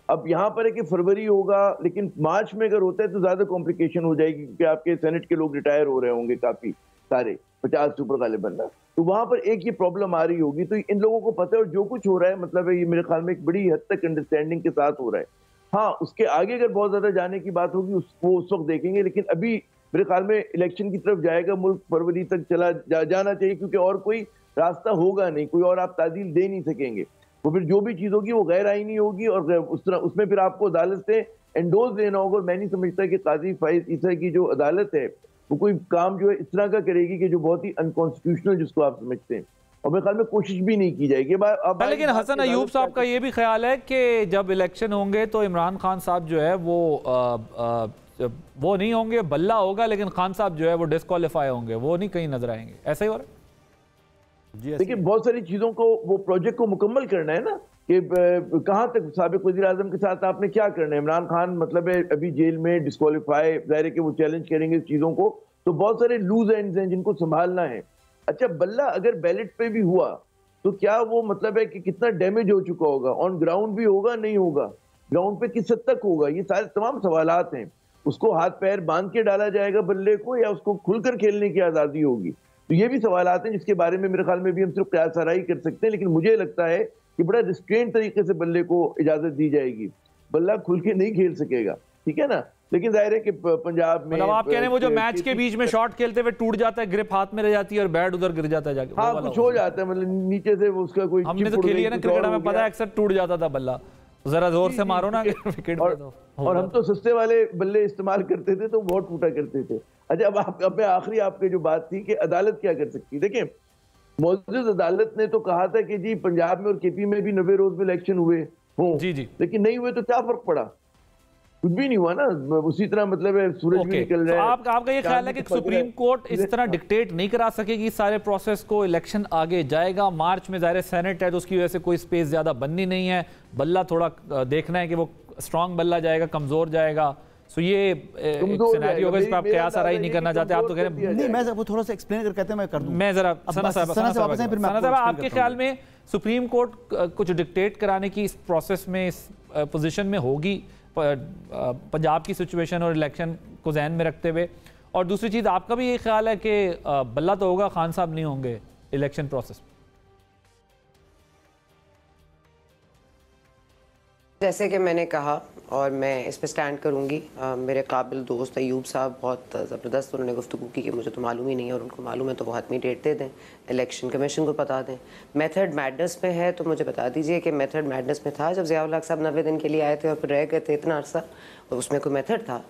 अब यहाँ पर है कि फरवरी होगा, लेकिन मार्च में अगर होता है तो ज्यादा कॉम्प्लिकेशन हो जाएगी, क्योंकि आपके सेनेट के लोग रिटायर हो रहे होंगे काफी सारे, 50 से ऊपर गालिबन ना, तो वहां पर एक ये प्रॉब्लम आ रही होगी। तो इन लोगों को पता है, और जो कुछ हो रहा है मतलब है ये मेरे ख्याल में एक बड़ी हद तक अंडरस्टैंडिंग के साथ हो रहा है। हाँ, उसके आगे अगर बहुत ज्यादा जाने की बात होगी वो उस वक्त देखेंगे, लेकिन अभी मेरे ख्याल में इलेक्शन की तरफ जाएगा मुल्क, फरवरी तक जाना चाहिए, क्योंकि और कोई रास्ता होगा नहीं, कोई और आप तादील दे नहीं सकेंगे। तो फिर जो भी चीज होगी वो गैर आईनी होगी, और उस तरह उसमें फिर आपको अदालत से एंडोज लेना होगा। मैं नहीं समझता कि काजी फाइज ईसा की जो अदालत है वो कोई काम जो है इस तरह का करेगी कि जो बहुत ही अनकॉन्स्टिट्यूशनल जिसको आप समझते हैं, और मेरे ख्याल में कोशिश भी नहीं की जाएगी। लेकिन हसन अयूब साहब का ये भी ख्याल है कि जब इलेक्शन होंगे तो इमरान खान साहब जो है वो नहीं होंगे, बल्ला होगा, लेकिन खान साहब जो है वो डिस्क्वालीफाई होंगे, वो नहीं कहीं नजर आएंगे। ऐसा ही हो रहा है जी। लेकिन बहुत सारी चीजों को, वो प्रोजेक्ट को मुकम्मल करना है ना, कि कहाँ तक साबिक वज़ीर आज़म के साथ आपने क्या करना है। इमरान खान मतलब है अभी जेल में, डिस्क्वालीफाई, जाहिर है कि वो चैलेंज करेंगे इस चीजों को, तो बहुत सारे लूज एंड्स हैं जिनको संभालना है। अच्छा, बल्ला अगर बैलेट पे भी हुआ तो क्या वो मतलब है कि कितना डैमेज हो चुका होगा, ऑन ग्राउंड भी होगा, नहीं होगा, ग्राउंड पे किस हद तक होगा, ये सारे तमाम सवालात हैं। उसको हाथ पैर बांध के डाला जाएगा बल्ले को, या उसको खुलकर खेलने की आजादी होगी, तो ये भी सवालात हैं जिसके बारे में मेरे ख्याल में भी हम सिर्फ क़यास आराई कर सकते हैं। लेकिन मुझे लगता है कि बड़ा रिस्ट्रेंट तरीके से बल्ले को इजाजत दी जाएगी, बल्ला खुल के नहीं खेल सकेगा, ठीक है ना। लेकिन जाहिर है कि पंजाब में, मतलब आप कह रहे हैं वो जो मैच के बीच में शॉट खेलते हुए टूट जाता है, ग्रिप हाथ में रह जाती है और बैट उधर गिर जाता है जाके, हाँ कुछ हो जाता है, मतलब नीचे से वो उसका कोई, हमने तो खेली है ना क्रिकेट में, पता है अक्सर टूट जाता था बल्ला, जरा जोर से मारो ना विकेट पे तो। और हम तो सस्ते वाले बल्ले इस्तेमाल करते थे तो बहुत टूटा करते थे। अच्छा, अब आखिरी आपकी जो बात थी कि अदालत क्या कर सकती है, देखिए मौजूद अदालत ने तो कहा था कि जी पंजाब में और केपी में भी 90 रोज में इलेक्शन हुए हों, जी, लेकिन नहीं हुए तो क्या फर्क पड़ा, कुछ भी नहीं हुआ ना। उसी तरह मतलब है सूरज भी निकल रहा है। तो आपका ये ख्याल है कि सुप्रीम कोर्ट इस तरह डिक्टेट नहीं करा सकेगी सारे प्रोसेस को, इलेक्शन आगे जाएगा, मार्च में जाहिर सेनेट है तो उसकी वजह से कोई स्पेस ज्यादा बननी नहीं है, बल्ला थोड़ा देखना है कि वो स्ट्रांग बल्ला जाएगा, कमजोर जाएगा, सो ये सिनेरियो होगा, इस पे आप कयास आराई नहीं करना चाहते, आप तो कह रहे हैं नहीं, मैं आपको थोड़ा सा एक्सप्लेन कर कहते हैं, मैं कर दूं। मैं जरा सना साहब आपके ख्याल में सुप्रीम कोर्ट कुछ डिक्टेट कराने की इस प्रोसेस में, इस पोजीशन में होगी पंजाब की सिचुएशन और इलेक्शन को ध्यान में रखते हुए? और दूसरी चीज, आपका भी ये ख्याल है कि बल्ला तो होगा, खान साहब नहीं होंगे इलेक्शन प्रोसेस? जैसे कि मैंने कहा और मैं इस पे स्टैंड करूंगी, मेरे काबिल दोस्त अयूब साहब बहुत ज़बरदस्त उन्होंने गुफ्तगू की कि मुझे तो मालूम ही नहीं है, और उनको मालूम है तो वो हतमी डेट दे दें, इलेक्शन कमीशन को बता दें। मेथड मैडनेस में है तो मुझे बता दीजिए कि मेथड मैडनेस में था जब ज़िया-उल हक साहब 90 दिन के लिए आए थे और फिर रह गए थे इतना अरसा, उसमें कोई मेथड था।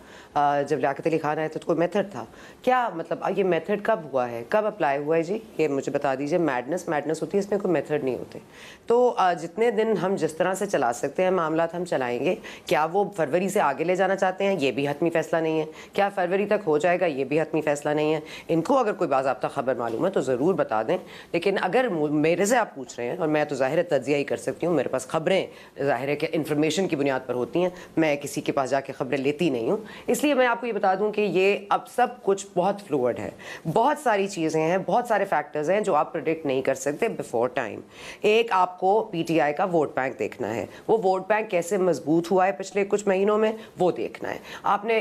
जब लियाकत अली खान आए थे तो कोई मेथड था क्या? मतलब ये मेथड कब हुआ है, कब अप्लाई हुआ है जी, ये मुझे बता दीजिए। मैडनेस होती है, इसमें कोई मेथड नहीं होते। तो जितने दिन हम जिस तरह से चला सकते हैं मामला हम चलाएंगे। क्या वो फरवरी से आगे ले जाना चाहते हैं, ये भी हतमी फैसला नहीं है। क्या फरवरी तक हो जाएगा, ये भी हतमी फैसला नहीं है। इनको अगर कोई बाज़ाब्ता खबर मालूम है तो ज़रूर बता दें। लेकिन अगर मेरे से आप पूछ रहे हैं, और मैं तो ज़ाहिर तज्जिया ही कर सकती हूँ, मेरे पास खबरें ज़ाहिर है कि इन्फॉर्मेशन की बुनियाद पर होती हैं, मैं किसी के पास जाके खबरें लेती नहीं हूँ। इसलिए मैं आपको ये बता दूं कि ये अब सब कुछ बहुत फ्लूइड है, बहुत सारी चीज़ें हैं, बहुत सारे फैक्टर्स हैं जो आप प्रेडिक्ट नहीं कर सकते बिफोर टाइम। एक, आपको पीटीआई का वोट बैंक देखना है, वो वोट बैंक कैसे मजबूत हुआ है पिछले कुछ महीनों में, वो देखना है आपने।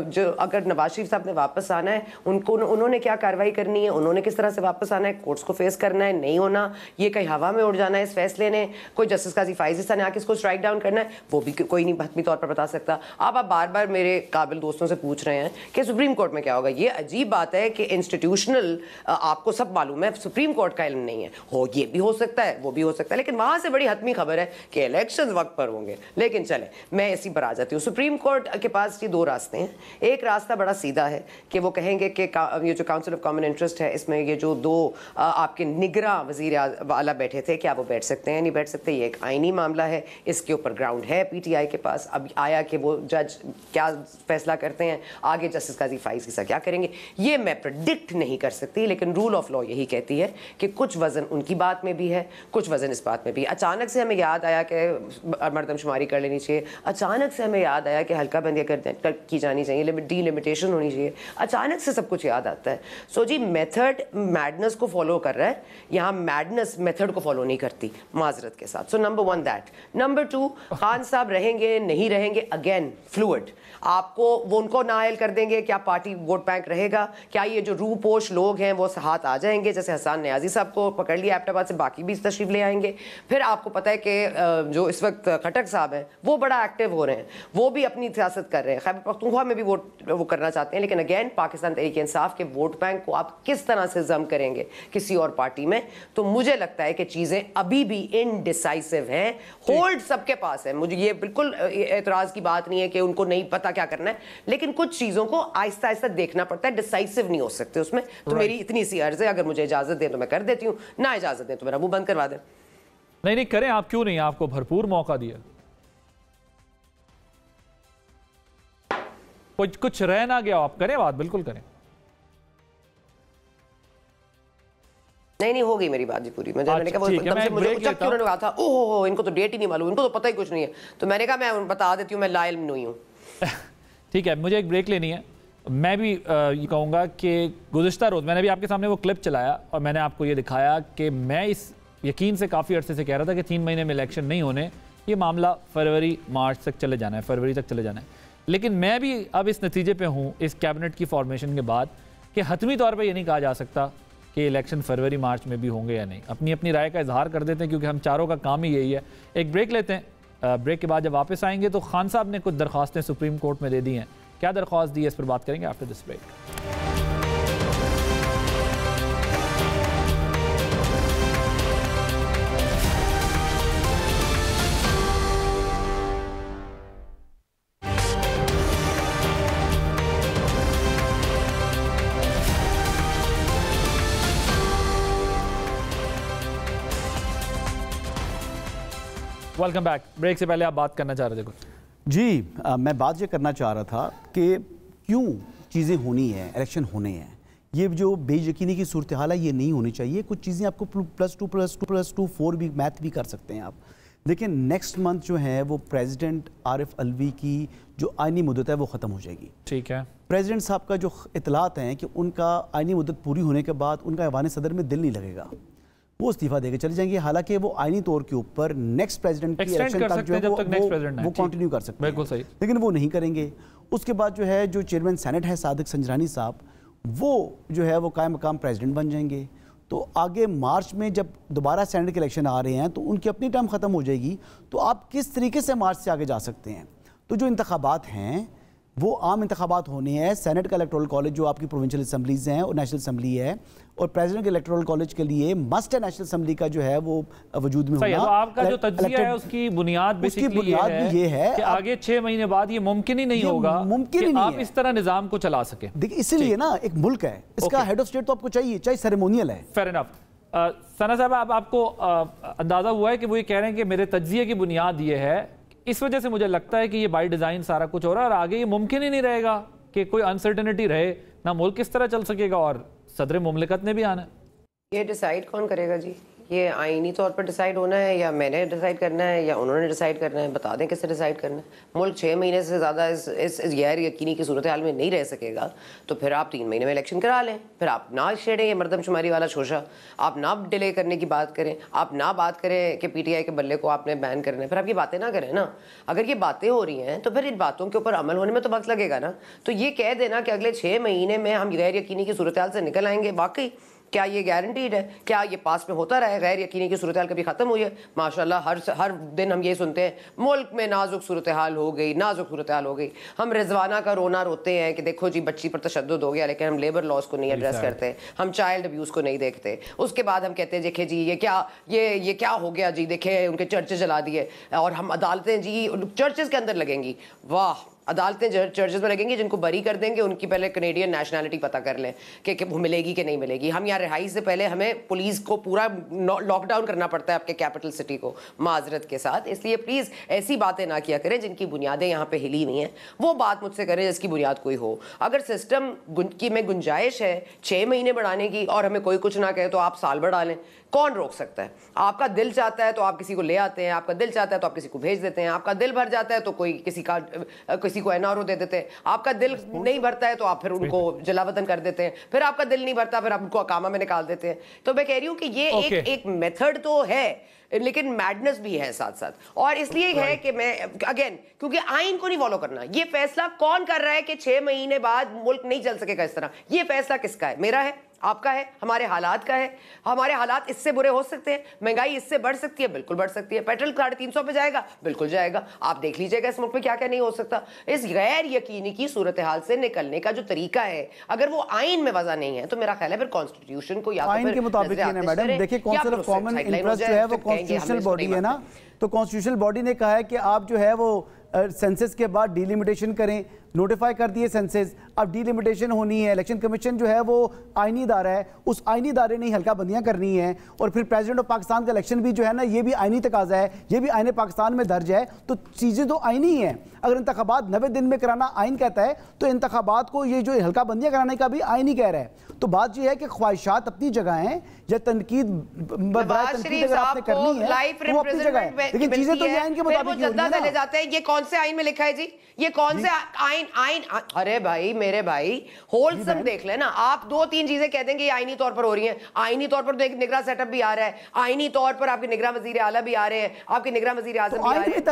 जो अगर नवाज शरीफ साहब ने वापस आना है, उन्होंने क्या कार्रवाई करनी है, उन्होंने किस तरह से वापस आना है, कोर्ट्स को फेस करना है, नहीं होना, ये कहीं हवा में उड़ जाना है इस फैसले ने, कोई जस्टिस काजी फाइज ईसा ने आके इसको स्ट्राइक डाउन करना है, वो भी कोई नहीं हतमी तौर पर बता सकता। आप बार बार मेरे काबिल दोस्तों से पूछ रहे हैं कि सुप्रीम कोर्ट में क्या होगा। ये अजीब बात है कि इंस्टीट्यूशनल आपको सब मालूम है, सुप्रीम कोर्ट का इल्म नहीं है। ये भी हो सकता है, वो भी हो सकता है, लेकिन वहां से बड़ी हतमी खबर है कि इलेक्शन वक्त पर होंगे। लेकिन चले, मैं इसी पर आ जाती हूँ। सुप्रीम कोर्ट के पास ये दो रास्ते हैं। एक रास्ता बड़ा सीधा है कि वो कहेंगे कि ये जो काउंसिल ऑफ कॉमन इंटरेस्ट है, इसमें ये जो दो आपके निगरां वजीर वाला बैठे थे, क्या वो बैठ सकते हैं, नहीं बैठ सकते, ये एक आईनी मामला है, इसके ऊपर ग्राउंड है पीटीआई के पास। अब आया कि वो जज क्या फैसला करते हैं, आगे जस्टिस काजी फाइज के साथ क्या करेंगे, ये मैं प्रेडिक्ट नहीं कर सकती, लेकिन रूल ऑफ लॉ यही कहती है कि कुछ वजन उनकी बात में भी है, कुछ वजन इस बात में भी। अचानक से हमें याद आया कि मरदमशुमारी कर लेनी चाहिए, अचानक से हमें याद आया कि हल्का बंदी की जानी चाहिए, डिलिमिटेशन होनी चाहिए, अचानक से सब कुछ याद आता है। सो जी मेथड मैडनेस को फॉलो कर रहा है, यहाँ मैडनेस मेथड को फॉलो नहीं करती, माजरत के साथ। So number 1 that. Number 2, Khan साहब रहेंगे नहीं रहेंगे, अगेन फ्लूइड। आपको वो उनको नायल कर देंगे, क्या पार्टी वोट बैंक रहेगा, क्या ये जो रूपोश लोग हैं वो हाथ आ जाएंगे, जैसे हसन न्याजी साहब को पकड़ लिया एबटाबाद से, बाकी भी तशरीफ ले आएंगे। फिर आपको पता है कि जो इस वक्त खटक साहब हैं वो बड़ा एक्टिव हो रहे हैं, वो भी अपनी सियासत कर रहे हैं, खैबर पख्तूनख्वा में भी वो करना चाहते हैं। लेकिन अगेन पाकिस्तान तहरीक-ए-इंसाफ के वोट बैंक को आप किस तरह से जम करेंगे किसी और पार्टी में, तो मुझे लगता है कि चीज़ें अभी भी इनडिसाइसिव हैं। होल्ड सबके पास है, मुझे ये बिल्कुल एतराज़ की बात नहीं है कि उनको नहीं पता क्या करना है, लेकिन कुछ चीज़ों को आहिस्ता आहिस्ता देखना पड़ता है, डिसाइसिव नहीं हो सकते उसमें। तो मेरी इतनी सी अर्ज है, अगर मुझे इजाज़त दें तो मैं कर देती हूँ, ना इजाज़त दें तो मेरा मुंह बंद करवा दें। नहीं करें आप, क्यों नहीं, आपको भरपूर मौका दिया, कुछ रह ना गया, आप करें बात, बिल्कुल करें। नहीं हो गई मेरी बात जी पूरी। मैंने कहा वो एकदम से मुझे उचक के उन्होंने कहा था, ओहो इनको तो डेट ही नहीं मालूम, इनको तो पता ही कुछ नहीं है, तो मैंने कहा मैं बता देती हूँ मैं लायल नहीं हूँ। ठीक है, मुझे एक ब्रेक लेनी है। मैं भी ये कहूँगा कि गुज़िश्ता रोज़ मैंने भी आपके सामने वो क्लिप चलाया और मैंने आपको ये दिखाया कि मैं इस यकीन से काफ़ी अरसे से कह रहा था कि 3 महीने में इलेक्शन नहीं होने, ये मामला फरवरी मार्च तक चले जाना है, फरवरी तक चले जाना है। लेकिन मैं भी अब इस नतीजे पे हूँ इस कैबिनेट की फॉर्मेशन के बाद कि हतमी तौर पे ये नहीं कहा जा सकता कि इलेक्शन फरवरी मार्च में भी होंगे या नहीं। अपनी अपनी राय का इजहार कर देते हैं, क्योंकि हम चारों का काम ही यही है। एक ब्रेक लेते हैं, ब्रेक के बाद जब वापस आएंगे तो खान साहब ने कुछ दरख्वास्तें सुप्रीम कोर्ट में दे दी हैं, क्या दरख्वास्त दी है इस पर बात करेंगे after this break. Welcome back. Break से पहले आप बात करना चाह रहे थे कुछ? जी मैं बात ये करना चाह रहा था कि क्यों चीज़ें होनी है, इलेक्शन होने हैं, ये जो बेयकीनी की सूरत हाल है ये नहीं होनी चाहिए। कुछ चीज़ें आपको +2 4 भी मैथ भी कर सकते हैं आप। देखिए नेक्स्ट मंथ जो है वो प्रेसिडेंट आरिफ अलवी की जो आइनी मुद्दत है वो ख़त्म हो जाएगी। ठीक है, प्रेसिडेंट साहब का जो इतलात हैं कि उनका आइनी मुद्दत पूरी होने के बाद उनका ऐवान सदर में दिल नहीं लगेगा, वो इस्तीफा देकर चले जाएंगे। हालांकि वो आईनी तौर के ऊपर नेक्स्ट प्रेसिडेंट की इलेक्शन तक जो है वो कंटिन्यू कर सकते हैं, बिल्कुल सही, लेकिन वो नहीं करेंगे। उसके बाद जो है जो चेयरमैन सेनेट है सादिक संजरानी साहब, वो जो है वो कायम मकाम प्रेसिडेंट बन जाएंगे। तो आगे मार्च में जब दोबारा सेनेट के इलेक्शन आ रहे हैं तो उनकी अपनी टर्म ख़त्म हो जाएगी, तो आप किस तरीके से मार्च से आगे जा सकते हैं। तो जो इंतखाबात हैं वो आम इंतखाबात होने हैं। सेनेट का इलेक्टोरल कॉलेज जो आपकी प्रोविंशियल असम्बलीज हैं और नेशनल असम्बली है, और प्रेसिडेंट के इलेक्टोरल कॉलेज के लिए मस्ट है नेशनल असम्बली का जो है वो वजूद में होना। तो आपका जो तज्जिया है उसकी बुनियाद भी ये है कि आगे 6 महीने बाद ये मुमकिन ही नहीं होगा कि आप इस तरह निजाम को चला सके। देखिए इसीलिए ना एक मुल्क है, इसका हेड ऑफ स्टेट तो आपको चाहिए, चाहे सेरेमोनियल है। Fair enough. सना साहब आपको अंदाजा हुआ है कि वो ये कह रहे हैं कि मेरे तज्जिए की बुनियाद ये है, इस वजह से मुझे लगता है कि ये बाय डिजाइन सारा कुछ हो रहा है और आगे ये मुमकिन ही नहीं रहेगा कि कोई अनसर्टेनिटी रहे, ना मुल्क किस तरह चल सकेगा और सदर मुमलिकत ने भी आना है। ये डिसाइड कौन करेगा जी? ये आईनी तौर पर डिसाइड होना है या मैंने डिसाइड करना है या उन्होंने डिसाइड करना है? बता दें किससे डिसाइड करना है। मुल्क 6 महीने से ज़्यादा इस गैर यकीनी की सूरत हाल में नहीं रह सकेगा, तो फिर आप 3 महीने में इलेक्शन करा लें, फिर आप ना छेड़ें ये मरदमशुमारी वाला शोशा, आप ना डिले करने की बात करें, आप ना बात करें कि PTI के बल्ले को आपने बैन करना है, फिर आप ये बातें ना करें ना। अगर ये बातें हो रही हैं तो फिर इन बातों के ऊपर अमल होने में तो वक्त लगेगा ना। तो ये कह देना कि अगले 6 महीने में हम गैर यकीनी की सूरत हाल से निकल आएंगे, वाकई क्या ये गारंटीड है? क्या ये पास में होता रहा है? गैर यकीनी की सूरत हाल कभी ख़त्म हुई है? माशाल्लाह हर दिन हम ये सुनते हैं मुल्क में नाजुक सूरत हाल हो गई, नाजुक सूरत हाल हो गई। हम रिजवाना का रोना रोते हैं कि देखो जी बच्ची पर तशद्दुद हो गया, लेकिन हम लेबर लॉस को नहीं एड्रेस करते, हम चाइल्ड अब्यूज़ को नहीं देखते। उसके बाद हम कहते हैं देखे जी ये क्या हो गया जी, देखे उनके चर्चे जला दिए और हम अदालतें जी चर्चेज़ के अंदर लगेंगी। वाह, अदालतें चर्चेस में लगेंगी, जिनको बरी कर देंगे उनकी पहले कनेडियन नेशनैलिटी पता कर लें कि मिलेगी कि नहीं मिलेगी। हम यहाँ रिहाई से पहले हमें पुलिस को पूरा लॉकडाउन करना पड़ता है आपके कैपिटल सिटी को, माजरत के साथ। इसलिए प्लीज़ ऐसी बातें ना किया करें जिनकी बुनियादें यहाँ पे हिली नहीं है। वो बात मुझसे करें जिसकी बुनियाद कोई हो। अगर सिस्टम की में गुंजाइश है 6 महीने बढ़ाने की और हमें कोई कुछ ना कहे तो आप साल बढ़ा लें, कौन रोक सकता है? आपका दिल चाहता है तो आप किसी को ले आते हैं, आपका दिल चाहता है तो आप किसी को भेज देते हैं, आपका दिल भर जाता है तो कोई किसी को एनआरओ दे देते हैं, आपका दिल नहीं भरता है तो आप फिर उनको जलावतन कर देते हैं, फिर आपका दिल नहीं भरता फिर आप उनको अकामा में निकाल देते हैं। तो मैं कह रही हूं कि ये एक मेथड तो है, लेकिन मैडनेस भी है साथ साथ। और इसलिए है कि मैं अगेन, क्योंकि आइन को नहीं फॉलो करना। ये फैसला कौन कर रहा है कि 6 महीने बाद मुल्क नहीं चल सकेगा इस तरह? ये फैसला किसका है? मेरा है, आपका है, हमारे हालात का है। हमारे हालात इससे बुरे हो सकते हैं, महंगाई इससे बढ़ सकती है, बिल्कुल बढ़ सकती है। पेट्रोल 350 पे जाएगा, बिल्कुल जाएगा। आप देख लीजिएगा इस मुल्क में क्या क्या नहीं हो सकता। इस गैर यकीनी की सूरत हाल से निकलने का जो तरीका है, अगर वो आइन में वजह नहीं है तो मेरा ख्याल है फिर कॉन्स्टिट्यूशन को या तो आइन के मुताबिक है ना मैडम। देखिए काउंसिल ऑफ कॉमन इंटरेस्ट जो है वो कॉन्स्टिट्यूशनल बॉडी है ना, तो कॉन्स्टिट्यूशनल बॉडी ने कहा है कि आप जो है वो सेंसस के बाद डिलिमिटेशन करें, नोटिफाई कर दिए सेंसस, अब डिलिमिटेशन होनी है। इलेक्शन कमीशन जो है वो आईनी इदारा है, उस आईनी इदारे ने हल्का बंदियां करनी है। और फिर प्रेसिडेंट ऑफ पाकिस्तान का इलेक्शन भी जो है ना, ये भी आईनी तकाजा है, ये भी आईने पाकिस्तान में दर्ज है। तो चीज़ें तो आईनी हैं। अगर इंतखाबात 90 दिन में कराना आइन कहता है तो इंतखाबात को ये जो हल्का बंदियां कराने का भी आइन ही कह रहा है। तो बात यह है कि ख्वाहिशात अपनी जगह हैं, या तनकीद अगर आपने करनी है वो अपनी जगह है, लेकिन चीजें तो आइन के मुताबिक चले जाते हैं। ये कौन से आइन में लिखा है जी? ये कौन से आइन? अरे भाई मेरे भाई होलसम देख लेना। आप 2-3 चीजें कह देंगे ये आईनी तौर पर हो रही हैं। आईनी तौर पर तो एक निगरान सेटअप भी आ रहा है, आईनी तौर पर आपके निगरान वजीर आला भी आ रहे हैं, आपके निगरान वजीर आजम भी आ रहे हैं।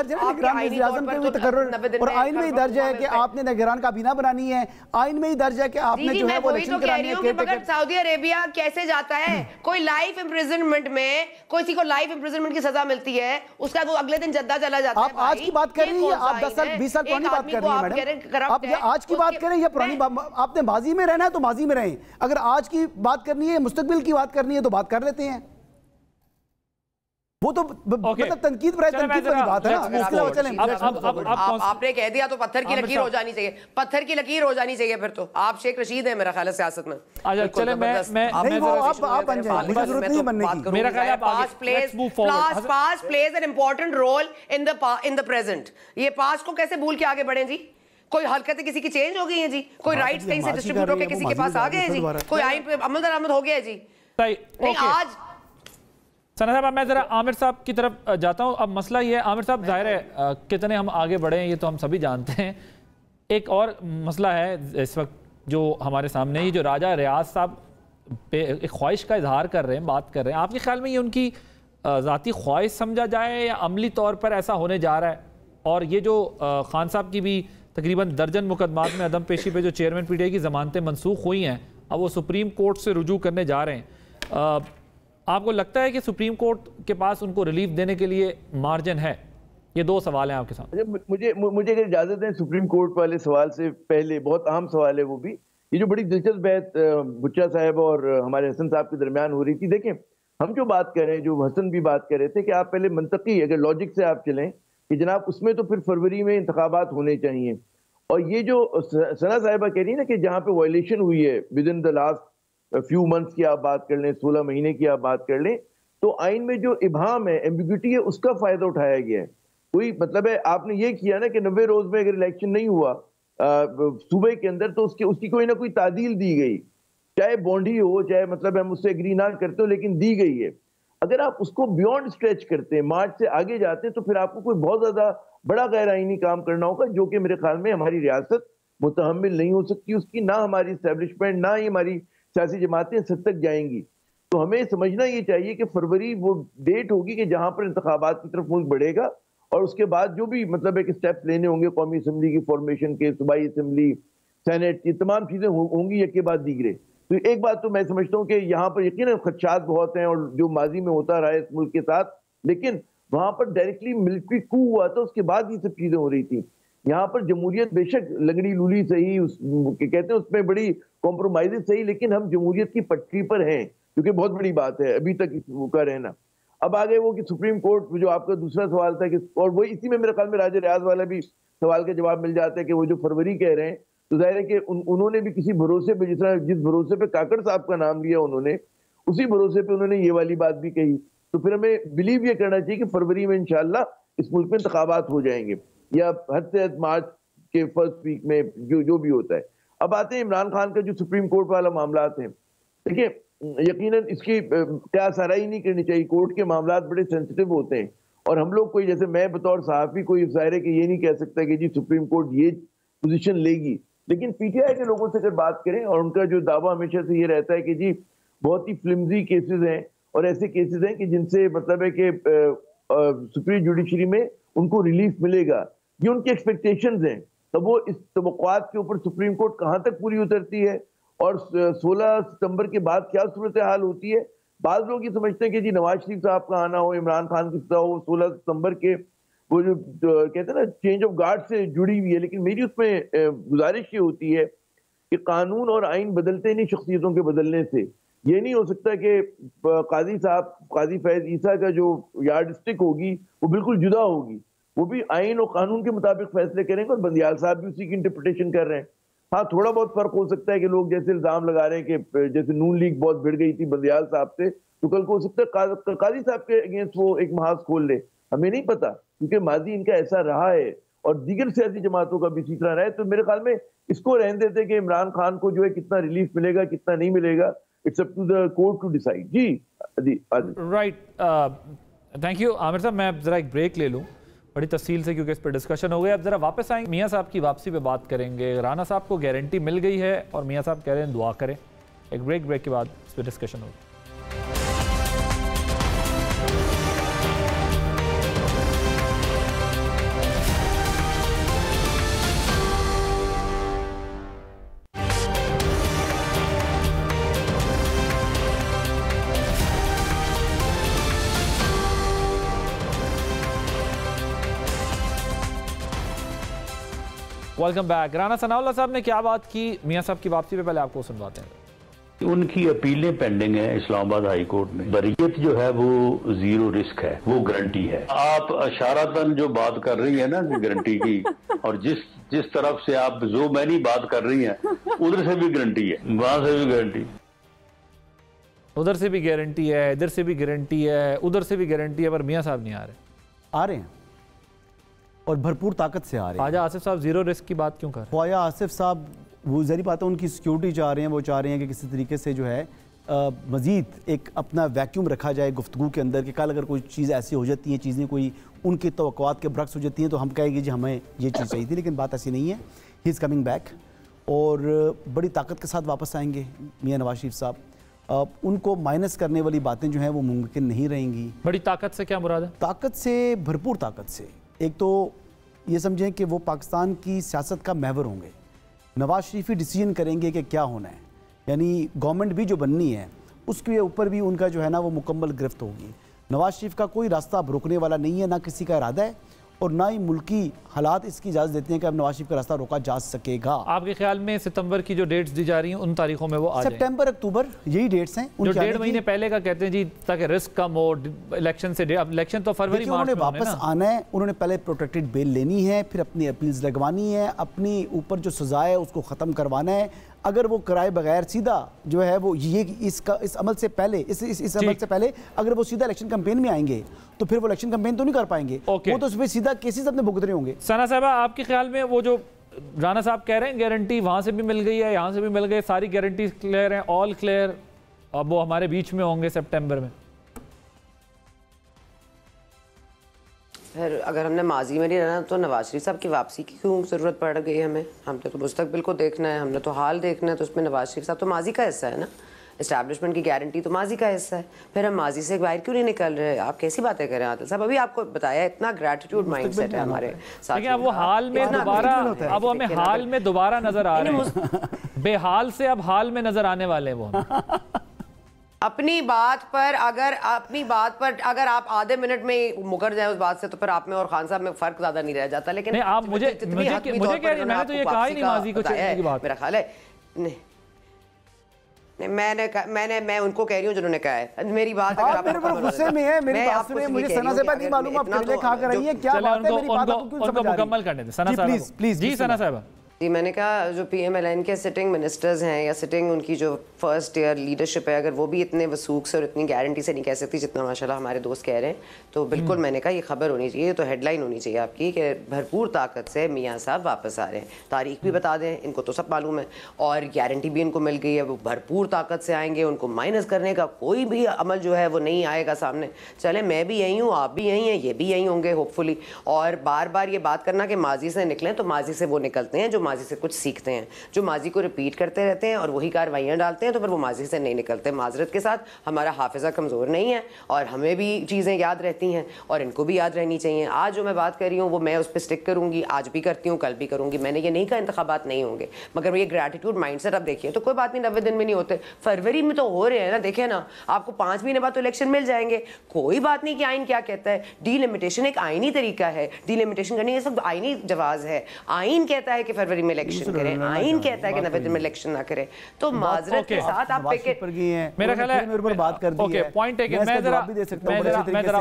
और आइन में ही दर्ज है कि आपने निगरान काबीना बनानी है, आइन में ही दर्ज है कि आपने जो है वो इलेक्शन करानी है। मगर सऊदी अरेबिया कैसे जाता है? कोई लाइफ इंप्रिजनमेंट में किसी को लाइफ इंप्रिजनमेंट की सजा मिलती है, उसका वो अगले दिन जद्दा चला जाता है। आप आज की बात कर रही हैं, आप 10 साल 20 साल पुरानी बात कर रही हैं मैडम। आप आज की बात करें या पुरानी बात? आपने माजी में रहना है तो माजी में रहें, अगर आज की बात करनी है, मुस्तकबिल की बात करनी है तो बात कर लेते हैं। वो तो मतलब तनकीद वाली बात है ना। इसके अलावा चलें, आपने कह दिया तो पत्थर की लकीर हो जानी चाहिए, पत्थर की लकीर हो जानी चाहिए। फिर तो आप शेख रशीद हैं मेरा ख्याल है सियासत में। चले मैं आप बन जाएं, मुझे जरूरत नहीं बनने की। मेरा ख्याल है past plays an important role in the present. ये पास्ट को कैसे भूल के आगे बढ़े जी? कोई हरकतें किसी की चेंज हो गई हैं जी, कोई राइट्स कहीं से डिस्ट्रीब्यूट होकर किसी के पास आ गए हैं जी, कोई आइन पे अमल दरामद हो गया है जी। नहीं आज सना साहब मैं ज़रा आमिर साहब की तरफ जाता हूँ। अब मसला ये है आमिर साहब, जाहिर है कितने हम आगे बढ़े हैं ये तो हम सभी जानते हैं। एक और मसला है इस वक्त जो हमारे सामने, ही जो राजा रियाज साहब पे एक ख्वाहिश का इजहार कर रहे हैं, बात कर रहे हैं, आपके ख्याल में ये उनकी ज़ाती ख्वाहिश समझा जाए या अमली तौर पर ऐसा होने जा रहा है? और ये जो खान साहब की भी तकरीबन दर्जन मुकदमात में अदम पेशी पे जो चेयरमैन पीटीआई की ज़मानतें मनसूख हुई हैं, अब वो सुप्रीम कोर्ट से रुजू करने जा रहे हैं, आपको लगता है कि सुप्रीम कोर्ट के पास उनको रिलीफ देने के लिए मार्जिन है? ये 2 सवाल हैं आपके साथ। मुझे अगर इजाजत है, सुप्रीम कोर्ट वाले सवाल से पहले बहुत अहम सवाल है वो भी, ये जो बड़ी दिलचस्प बात बुच्चा साहब और हमारे हसन साहब के दरमियान हो रही थी। देखें, हम जो बात कर रहे हैं, जो हसन भी बात कर रहे थे कि आप पहले मंतकी अगर लॉजिक से आप चलें कि जनाब उसमें तो फिर फरवरी में इंतखाबात होने चाहिए। और ये जो सना साहिबा कह रही है ना कि जहाँ पे वायलेशन हुई है with in the last few months की आप बात कर लें, 16 महीने की आप बात कर लें, तो आइन में जो इबहाम है, एम्बिग्यूटी है, उसका फायदा उठाया गया है। कोई मतलब है आपने ये किया ना कि 90 रोज में अगर इलेक्शन नहीं हुआ सूबे के अंदर तो उसकी कोई ना कोई तादील दी गई, चाहे बॉन्डी हो, चाहे मतलब हम उससे एग्री ना करते हो, लेकिन दी गई है। अगर आप उसको बियॉन्ड स्ट्रेच करते हैं, मार्च से आगे जाते हैं, तो फिर आपको कोई बहुत ज्यादा बड़ा गैर आईनी काम करना होगा, जो कि मेरे ख्याल में हमारी रियासत मुतहम्मिल नहीं हो सकती उसकी, ना हमारी इस्टेब्लिशमेंट, ना ही हमारी सियासी जमातें सद तक जाएंगी। तो हमें समझना ये चाहिए कि फरवरी वो डेट होगी कि जहां पर इंतखाबात की तरफ मुल्क बढ़ेगा, और उसके बाद जो भी मतलब एक स्टेप्स लेने होंगे, कौमी असम्बली की फॉर्मेशन के, सूबाई असम्बली, सेनेट, ये तमाम चीजें होंगी एक के बाद दीगरे। तो एक बात तो मैं समझता हूँ कि यहाँ पर यकीन खदशात बहुत हैं, और जो माजी में होता रहा है इस मुल्क के साथ, लेकिन वहां पर डायरेक्टली मिलिट्री कू हुआ था, उसके बाद ये सब चीजें हो रही थी। यहाँ पर जमहूरियत बेशक लगड़ी लूली सही, कहते हैं उसमें बड़ी कॉम्प्रोमाइजेस सही, लेकिन हम जमहूरियत की पटरी पर हैं, क्योंकि बहुत बड़ी बात है अभी तक का रहना। अब आगे वो कि सुप्रीम कोर्ट, जो आपका दूसरा सवाल था कि, और वही इसी में मेरे ख्याल में राजा रियाज वाला भी सवाल का जवाब मिल जाता है कि वो जो फरवरी कह रहे हैं, तो जाहिर है कि उन्होंने भी किसी भरोसे पे, जिस भरोसे पे काकड़ साहब का नाम लिया उन्होंने, उसी भरोसे पे उन्होंने ये वाली बात भी कही। तो फिर हमें बिलीव ये करना चाहिए कि फरवरी में इंशाल्लाह इस मुल्क में इंतखाबात हो जाएंगे, या हद से हद मार्च के फर्स्ट वीक में जो भी होता है। अब आते हैं इमरान खान का जो सुप्रीम कोर्ट वाला मामला है। देखिए, यकीनन इसकी क्या सराही नहीं करनी चाहिए। कोर्ट के मामला बड़े सेंसिटिव होते हैं, और हम लोग कोई, जैसे मैं बतौर सहाफ़ी कोई जाहिर है कि ये नहीं कह सकता कि जी सुप्रीम कोर्ट ये पोजीशन लेगी, लेकिन पीटीआई के लोगों से अगर बात करें, और उनका जो दावा हमेशा से ये रहता है कि जी बहुत ही फ्लिमजी केसेस हैं, और ऐसे केसेस हैं कि जिनसे मतलब है कि सुप्रीम जुडिशरी में उनको रिलीफ मिलेगा, ये उनकी एक्सपेक्टेशंस हैं। तो वो इस तवक्कुआत के ऊपर सुप्रीम कोर्ट कहाँ तक पूरी उतरती है, और 16 सितंबर के बाद क्या सूरत हाल होती है। बाद लोग ये समझते हैं कि जी नवाज शरीफ साहब का आना हो, इमरान खान की सजा हो, 16 सितंबर के वो जो कहते हैं ना चेंज ऑफ गार्ड से जुड़ी हुई है। लेकिन मेरी उसमें गुजारिश ये होती है कि कानून और आइन बदलते नहीं शख्सियतों के बदलने से। ये नहीं हो सकता कि काजी साहब, काजी फैज ईसा का जो यार्ड स्टिक होगी वो बिल्कुल जुदा होगी, वो भी आइन और कानून के मुताबिक फैसले करेंगे, और बंदियाल साहब भी उसी की इंटरप्रिटेशन कर रहे हैं। हाँ, थोड़ा बहुत फर्क हो सकता है कि लोग जैसे इल्जाम लगा रहे हैं कि जैसे नून लीग बहुत भिड़ गई थी बंदियाल साहब से, तो कल को हो सकता है काजी साहब के अगेंस्ट वो एक महाज खोल ले, हमें नहीं पता, क्योंकि माजी इनका ऐसा रहा है और दीगर सियासी जमातों का भी इसी तरह रहा है। तो मेरे ख्याल में इसको रहने देते कि इमरान खान को जो है कितना रिलीफ मिलेगा कितना नहीं मिलेगा, it's up to the court to decide. जी राइट, थैंक यू आमिर साहब। मैं जरा एक ब्रेक ले लूँ बड़ी तफसील से, क्योंकि इस पर डिस्कशन हो गया। अब जरा वापस आएंगे, मियाँ साहब की वापसी पे बात करेंगे। राना साहब को गारंटी मिल गई है और मियाँ साहब कह रहे हैं दुआ करें। एक ब्रेक के बाद इस पर डिस्कशन होगी। Welcome back. राना सनाउल्लाह साहब ने क्या बात की मियाँ साहब की वापसी पे, पहले आपको सुनवाते हैं। उनकी अपीलें पेंडिंग है इस्लामाबाद हाई कोर्ट में। बरीयत जो है वो जीरो रिस्क है, वो गारंटी है। आप इशारतन जो बात कर रही है ना गारंटी की, और जिस तरफ से आप जो मैंने बात कर रही हैं उधर से भी गारंटी है, वहां से भी गारंटी, उधर से भी गारंटी है, इधर से भी गारंटी है, उधर से भी गारंटी है, पर मियाँ साहब नहीं आ रहे हैं और भरपूर ताकत से आ रहे हैं। ख्वाजा आसिफ साहब जीरो रिस्क की बात क्यों कर रहे हैं? ख्वाजा आसिफ साहब वो ज़री बात है, उनकी सिक्योरिटी चाह रहे हैं, वो चाह रहे हैं कि किसी तरीके से जो है मज़ीद एक अपना वैक्यूम रखा जाए गुफ्तगू के अंदर, कि कल अगर कोई चीज़ ऐसी हो जाती है, चीज़ें कोई उनकी तवक्कुआत के बरक्स हो जाती हैं, तो हम कहेंगे जी हमें ये चीज़ चाहिए थी। लेकिन बात ऐसी नहीं है। ही इज़ कमिंग बैक और बड़ी ताकत के साथ वापस आएंगे मियाँ नवाज शरीफ साहब। उनको माइनस करने वाली बातें जो हैं वो मुमकिन नहीं रहेंगी। बड़ी ताकत से क्या मुराद है? ताकत से, भरपूर ताकत से। एक तो ये समझें कि वो पाकिस्तान की सियासत का महवर होंगे। नवाज शरीफ ही डिसीजन करेंगे कि क्या होना है, यानी गवर्नमेंट भी जो बननी है उसके ऊपर भी उनका जो है ना वो मुकम्मल गिरफ्त होगी। नवाज शरीफ का कोई रास्ता अब रुकने वाला नहीं है, ना किसी का इरादा है, और ना ही मुल्की हालात इसकी इजाज़त देते हैं कि अब नवाज शरीफ का रास्ता रोका जा सकेगा। आपके ख्याल में सितंबर की जो डेट्स दी जा रही हैं उन तारीखों में वो आ जाएं? सितंबर अक्टूबर यही डेट्स हैं। जो 1.5 महीने पहले का कहते हैं जी, ताकि रिस्क कम हो इलेक्शन से। अब इलेक्शन तो फरवरी मार्च में वापस आना है। उन्होंने पहले प्रोटेक्टेड बेल लेनी है, फिर अपनी अपील्स लगवानी है, अपनी ऊपर जो सजा है उसको ख़त्म करवाना है। अगर वो कराए बगैर सीधा जो है वो ये इस अमल से पहले इस अमल से पहले अगर वो सीधा इलेक्शन कैंपेन में आएंगे तो फिर वो इलेक्शन कैंपेन तो नहीं कर पाएंगे। वो तो उसमें सीधा केसेस अपने भुगत रहे होंगे। सना साहबा, आपके ख्याल में वो जो राना साहब कह रहे हैं गारंटी वहां से भी मिल गई है, यहाँ से भी मिल गई, सारी गारंटी क्लियर है, ऑल क्लियर, अब वो हमारे बीच में होंगे सितंबर में? फिर अगर हमने माजी में नहीं रहना तो नवाज शरीफ साहब की वापसी की क्यों ज़रूरत पड़ गई हमें? हमने तो मुस्तकबिल को देखना है, हमने तो हाल देखना है, तो उसमें नवाज शरीफ साहब तो माजी का हिस्सा है ना। इस्टेब्लिशमेंट की गारंटी तो माजी का हिस्सा है, फिर हम माजी से बाहर क्यों नहीं निकल रहे? आप कैसी बातें कर रहे हैं आदिल साहब? अभी आपको बताया इतना ग्रेटिट्यूड माइंडसेट है हमारे साथ। अब वो हाल में दोबारा, अब हमें हाल में दोबारा नजर आ रहे हैं, बेहाल से अब हाल में नजर आने वाले हैं वो। अपनी बात पर अगर आप आधे मिनट में मुकर जाए उस बात से, तो फिर आप में और खान साहब में फर्क ज्यादा नहीं रह जाता। लेकिन नहीं, आप मुझे कह रही हैं, मैंने तो ये कहा ही नहीं माजी को चेंज की बात। मेरा ख्याल है नहीं, मैं उनको कह रही हूँ जिन्होंने कहा है। मेरी बात आप मेरे पर गुस्से में है, मेरी बात सुनिए, मुझे सना साहब नहीं मालूम आप करेले खा कर रही है, क्या बात है, मेरी बात आपको क्यों समझ आ रही है? मुकम्मल करने दें सना साहब, प्लीज जी सना साहब। जी, मैंने कहा जो PMLN के सिटिंग मिनिस्टर्स हैं या सिटिंग उनकी जो फर्स्ट ईयर लीडरशिप है, अगर वो भी इतने वसूख से और इतनी गारंटी से नहीं कह सकती जितना माशाल्लाह हमारे दोस्त कह रहे हैं, तो बिल्कुल मैंने कहा ये खबर होनी चाहिए, तो हेडलाइन होनी चाहिए आपकी कि भरपूर ताकत से मियाँ साहब वापस आ रहे हैं। तारीख भी बता दें, इनको तो सब मालूम है और गारंटी भी इनको मिल गई है, वो भरपूर ताकत से आएंगे, उनको माइनस करने का कोई भी अमल जो है वो नहीं आएगा सामने। चले मैं भी यहीं हूँ, आप भी यहीं हैं, ये भी यहीं होंगे होपफुली। और बार बार ये बात करना कि माजी से निकलें, तो माजी से वो निकलते हैं जो माजी से कुछ सीखते हैं, जो माजी को रिपीट करते रहते हैं और वही कार्रवाइयाँ डालते हैं, तो फिर वो माजी से नहीं निकलते। माजरत के साथ हमारा हाफिज़ा कमज़ोर नहीं है और हमें भी चीज़ें याद रहती हैं और इनको भी याद रहनी चाहिए। आज जो मैं बात कर रही हूँ वो मैं उस पर स्टिक करूँगी, आज भी करती हूँ, कल भी करूँगी। मैंने ये नहीं कहा इंतखाबात नहीं होंगे, मगर ये ग्रैटिट्यूड माइंडसेट आप देखिए तो कोई बात नहीं, 90 दिन में नहीं होते, फरवरी में तो हो रहे हैं ना। देखे ना, आपको 5 महीने बाद तो इलेक्शन मिल जाएंगे, कोई बात नहीं कि आइन क्या कहता है। डीलिमिटेशन एक आइनी तरीका है, डीलिमिटेशन करने ये सब आइनी जवाज है। आइन कहता है कि फरवरी में इलेक्शन करें, आइन कहता है कि 90 दिन में इलेक्शन ना करें, तो माजरत के साथ आप मेरा ख्याल है मेरे ऊपर बात कर दी है। ओके, पॉइंट है कि मैं जरा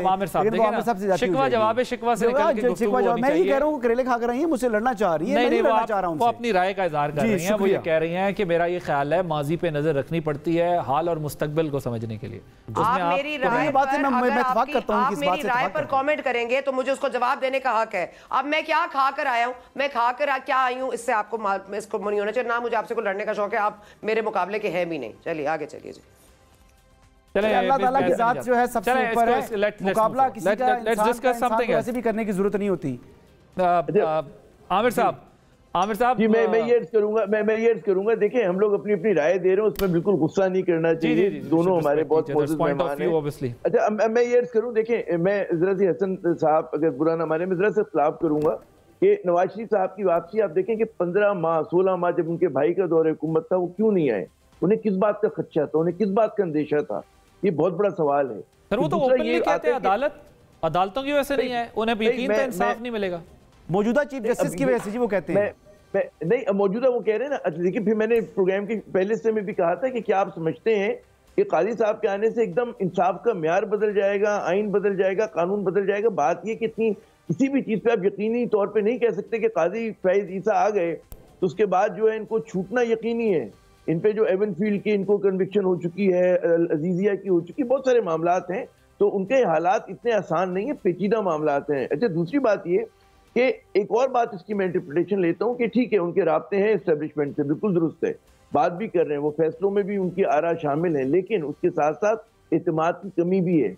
आमिर साहब देखिए शिकवा जवाब है, शिकवा से निकल के गुफ्तगू होनी चाहिए। मैं ये कह रहा हूं करेले खा कर रही है, मुझसे लड़ना चाह रही है, मैं नहीं लड़ना चाह रहा हूं। वो अपनी राय का इजहार कर रही हैं, वो ये कह रही हैं कि मेरा ये ख्याल है माजी पे नजर रखनी पड़ती है हाल और मुस्तकबिल को समझने के लिए। आप मेरी राय पर कमेंट करेंगे तो मुझे उसको जवाब देने का हक है। अब मैं क्या खा कर आया हूं, मैं खा कर क्या आई हूं, इससे आपको इसको नहीं होना चाहिए ना। मुझे आपसे कोई लड़ने का शौक है, आप मेरे मुकाबले के हैं भी नहीं। चलिए आगे चलिए जी। अल्लाह ताला की जात जो है सबसे ऊपर है, मुकाबला किसी का इंसान वैसे भी करने की जरूरत नहीं होती। आमिर साहब जी, मैं ये अर्ज करूंगा, देखिए हम लोग अपनी अपनी राय दे रहे हैं, उसमें बिल्कुल गुस्सा नहीं करना चाहिए। दोनों हमारे बहुत पॉजिटिव मेहमान हैं। अच्छा, मैं ये अर्ज करूं, देखिए मैं जरा सी हसन साहब अगर बुरा ना माने, मैं जरा से खिलाफ करूंगा कि नवाज शरीफ साहब की वापसी आप देखें कि 15 माह 16 माह जब उनके भाई का दौर हुकूमत था, वो क्यों नहीं आए? उन्हें किस बात का खदशा था, उन्हें किस बात का अंदेशा था? ये बहुत बड़ा सवाल है। सर वो तो ओपनली कहते हैं अदालतों की वजह से नहीं है, उन्हें यकीन था इंसाफ नहीं मिलेगा मौजूदा चीफ जस्टिस की वजह से। जी वो कहते हैं नहीं, मौजूदा वो कह रहे हैं ना। देखिए फिर मैंने प्रोग्राम के पहले से में भी कहा था कि क्या आप समझते हैं कि काजी साहब के आने से एकदम इंसाफ का म्यार बदल जाएगा, आइन बदल जाएगा, कानून बदल जाएगा? बात ये कि इतनी किसी भी चीज पे आप यकीनी तौर पे नहीं कह सकते कि काजी फैज ईसा आ गए तो उसके बाद जो है इनको छूटना यकीनी है। इन पे जो एवन फील्ड की इनको कन्विक्शन हो चुकी है, अजीजिया की हो चुकी, बहुत सारे मामलात हैं, तो उनके हालात इतने आसान नहीं है, पेचीदा मामलात हैं। अच्छा, दूसरी बात ये कि एक और बात इसकी मैं इंटरप्रिटेशन लेता हूँ कि ठीक है उनके राब्ते हैं एस्टेब्लिशमेंट से, बिल्कुल दुरुस्त है, बात भी कर रहे हैं, वो फैसलों में भी उनकी आरा शामिल है, लेकिन उसके साथ साथ एतमाद की कमी भी है।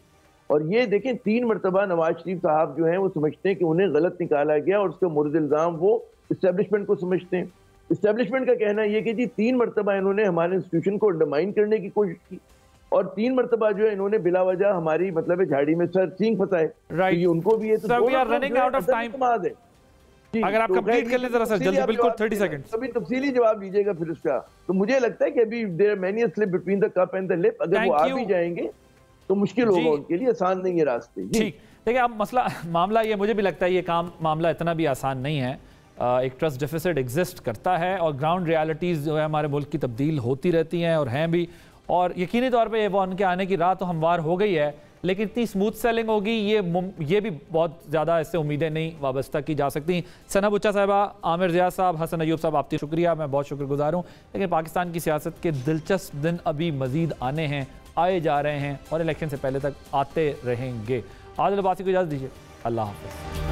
और ये देखें 3 मरतबा नवाज शरीफ साहब जो हैं वो समझते हैं कि उन्हें गलत निकाला गया और उसका मुर्द इल्ज़ाम वो इस्टेब्लिशमेंट को समझते हैं। इस्टेब्लिशमेंट का कहना ये कि जी 3 मरतबा इन्होंने हमारे इंस्टीट्यूशन को अंडरमाइन करने की कोशिश की और 3 मरतबा जो है इन्होंने बिला वजह हमारी मतलब झाड़ी में सर सींग फंसाए। तो ये उनको भी है, तो अगर आप कंप्लीट कर लें जरा सर जल्दी, बिल्कुल 30 सेकंड्स। अभी तफसीली जवाब दीजिएगा फिर उसका। तो मुझे लगता है कि अभी there are many slip between the cup and the lip, अगर वो आ भी जाएंगे तो मुश्किल होगा उनके लिए, आसान नहीं है रास्ते। ठीक, देखिए अब मामला ये, मुझे भी लगता है ये मामला इतना भी आसान नहीं है। एक ट्रस्ट डेफिसिट एग्जिस्ट करता है और ग्राउंड रियलिटीज़ जो है हमारे मुल्क की तब्दील होती रहती हैं और हैं भी, और यकीनी तौर पे वो उनके आने की राह तो हमवार हो गई है, लेकिन इतनी स्मूथ सेलिंग होगी ये भी बहुत ज़्यादा इससे उम्मीदें नहीं वाबस्ता की जा सकती। सना बुच्चा साहिबा, आमिर ज़िया साहब, हसन अयूब साहब, आपकी शुक्रिया, मैं बहुत शुक्रगुजार हूँ। लेकिन पाकिस्तान की सियासत के दिलचस्प दिन अभी मज़ीद आने हैं, आए जा रहे हैं और इलेक्शन से पहले तक आते रहेंगे। आदिल अब्बासी को इजाज़त दीजिए, अल्लाह हाफ़िज़।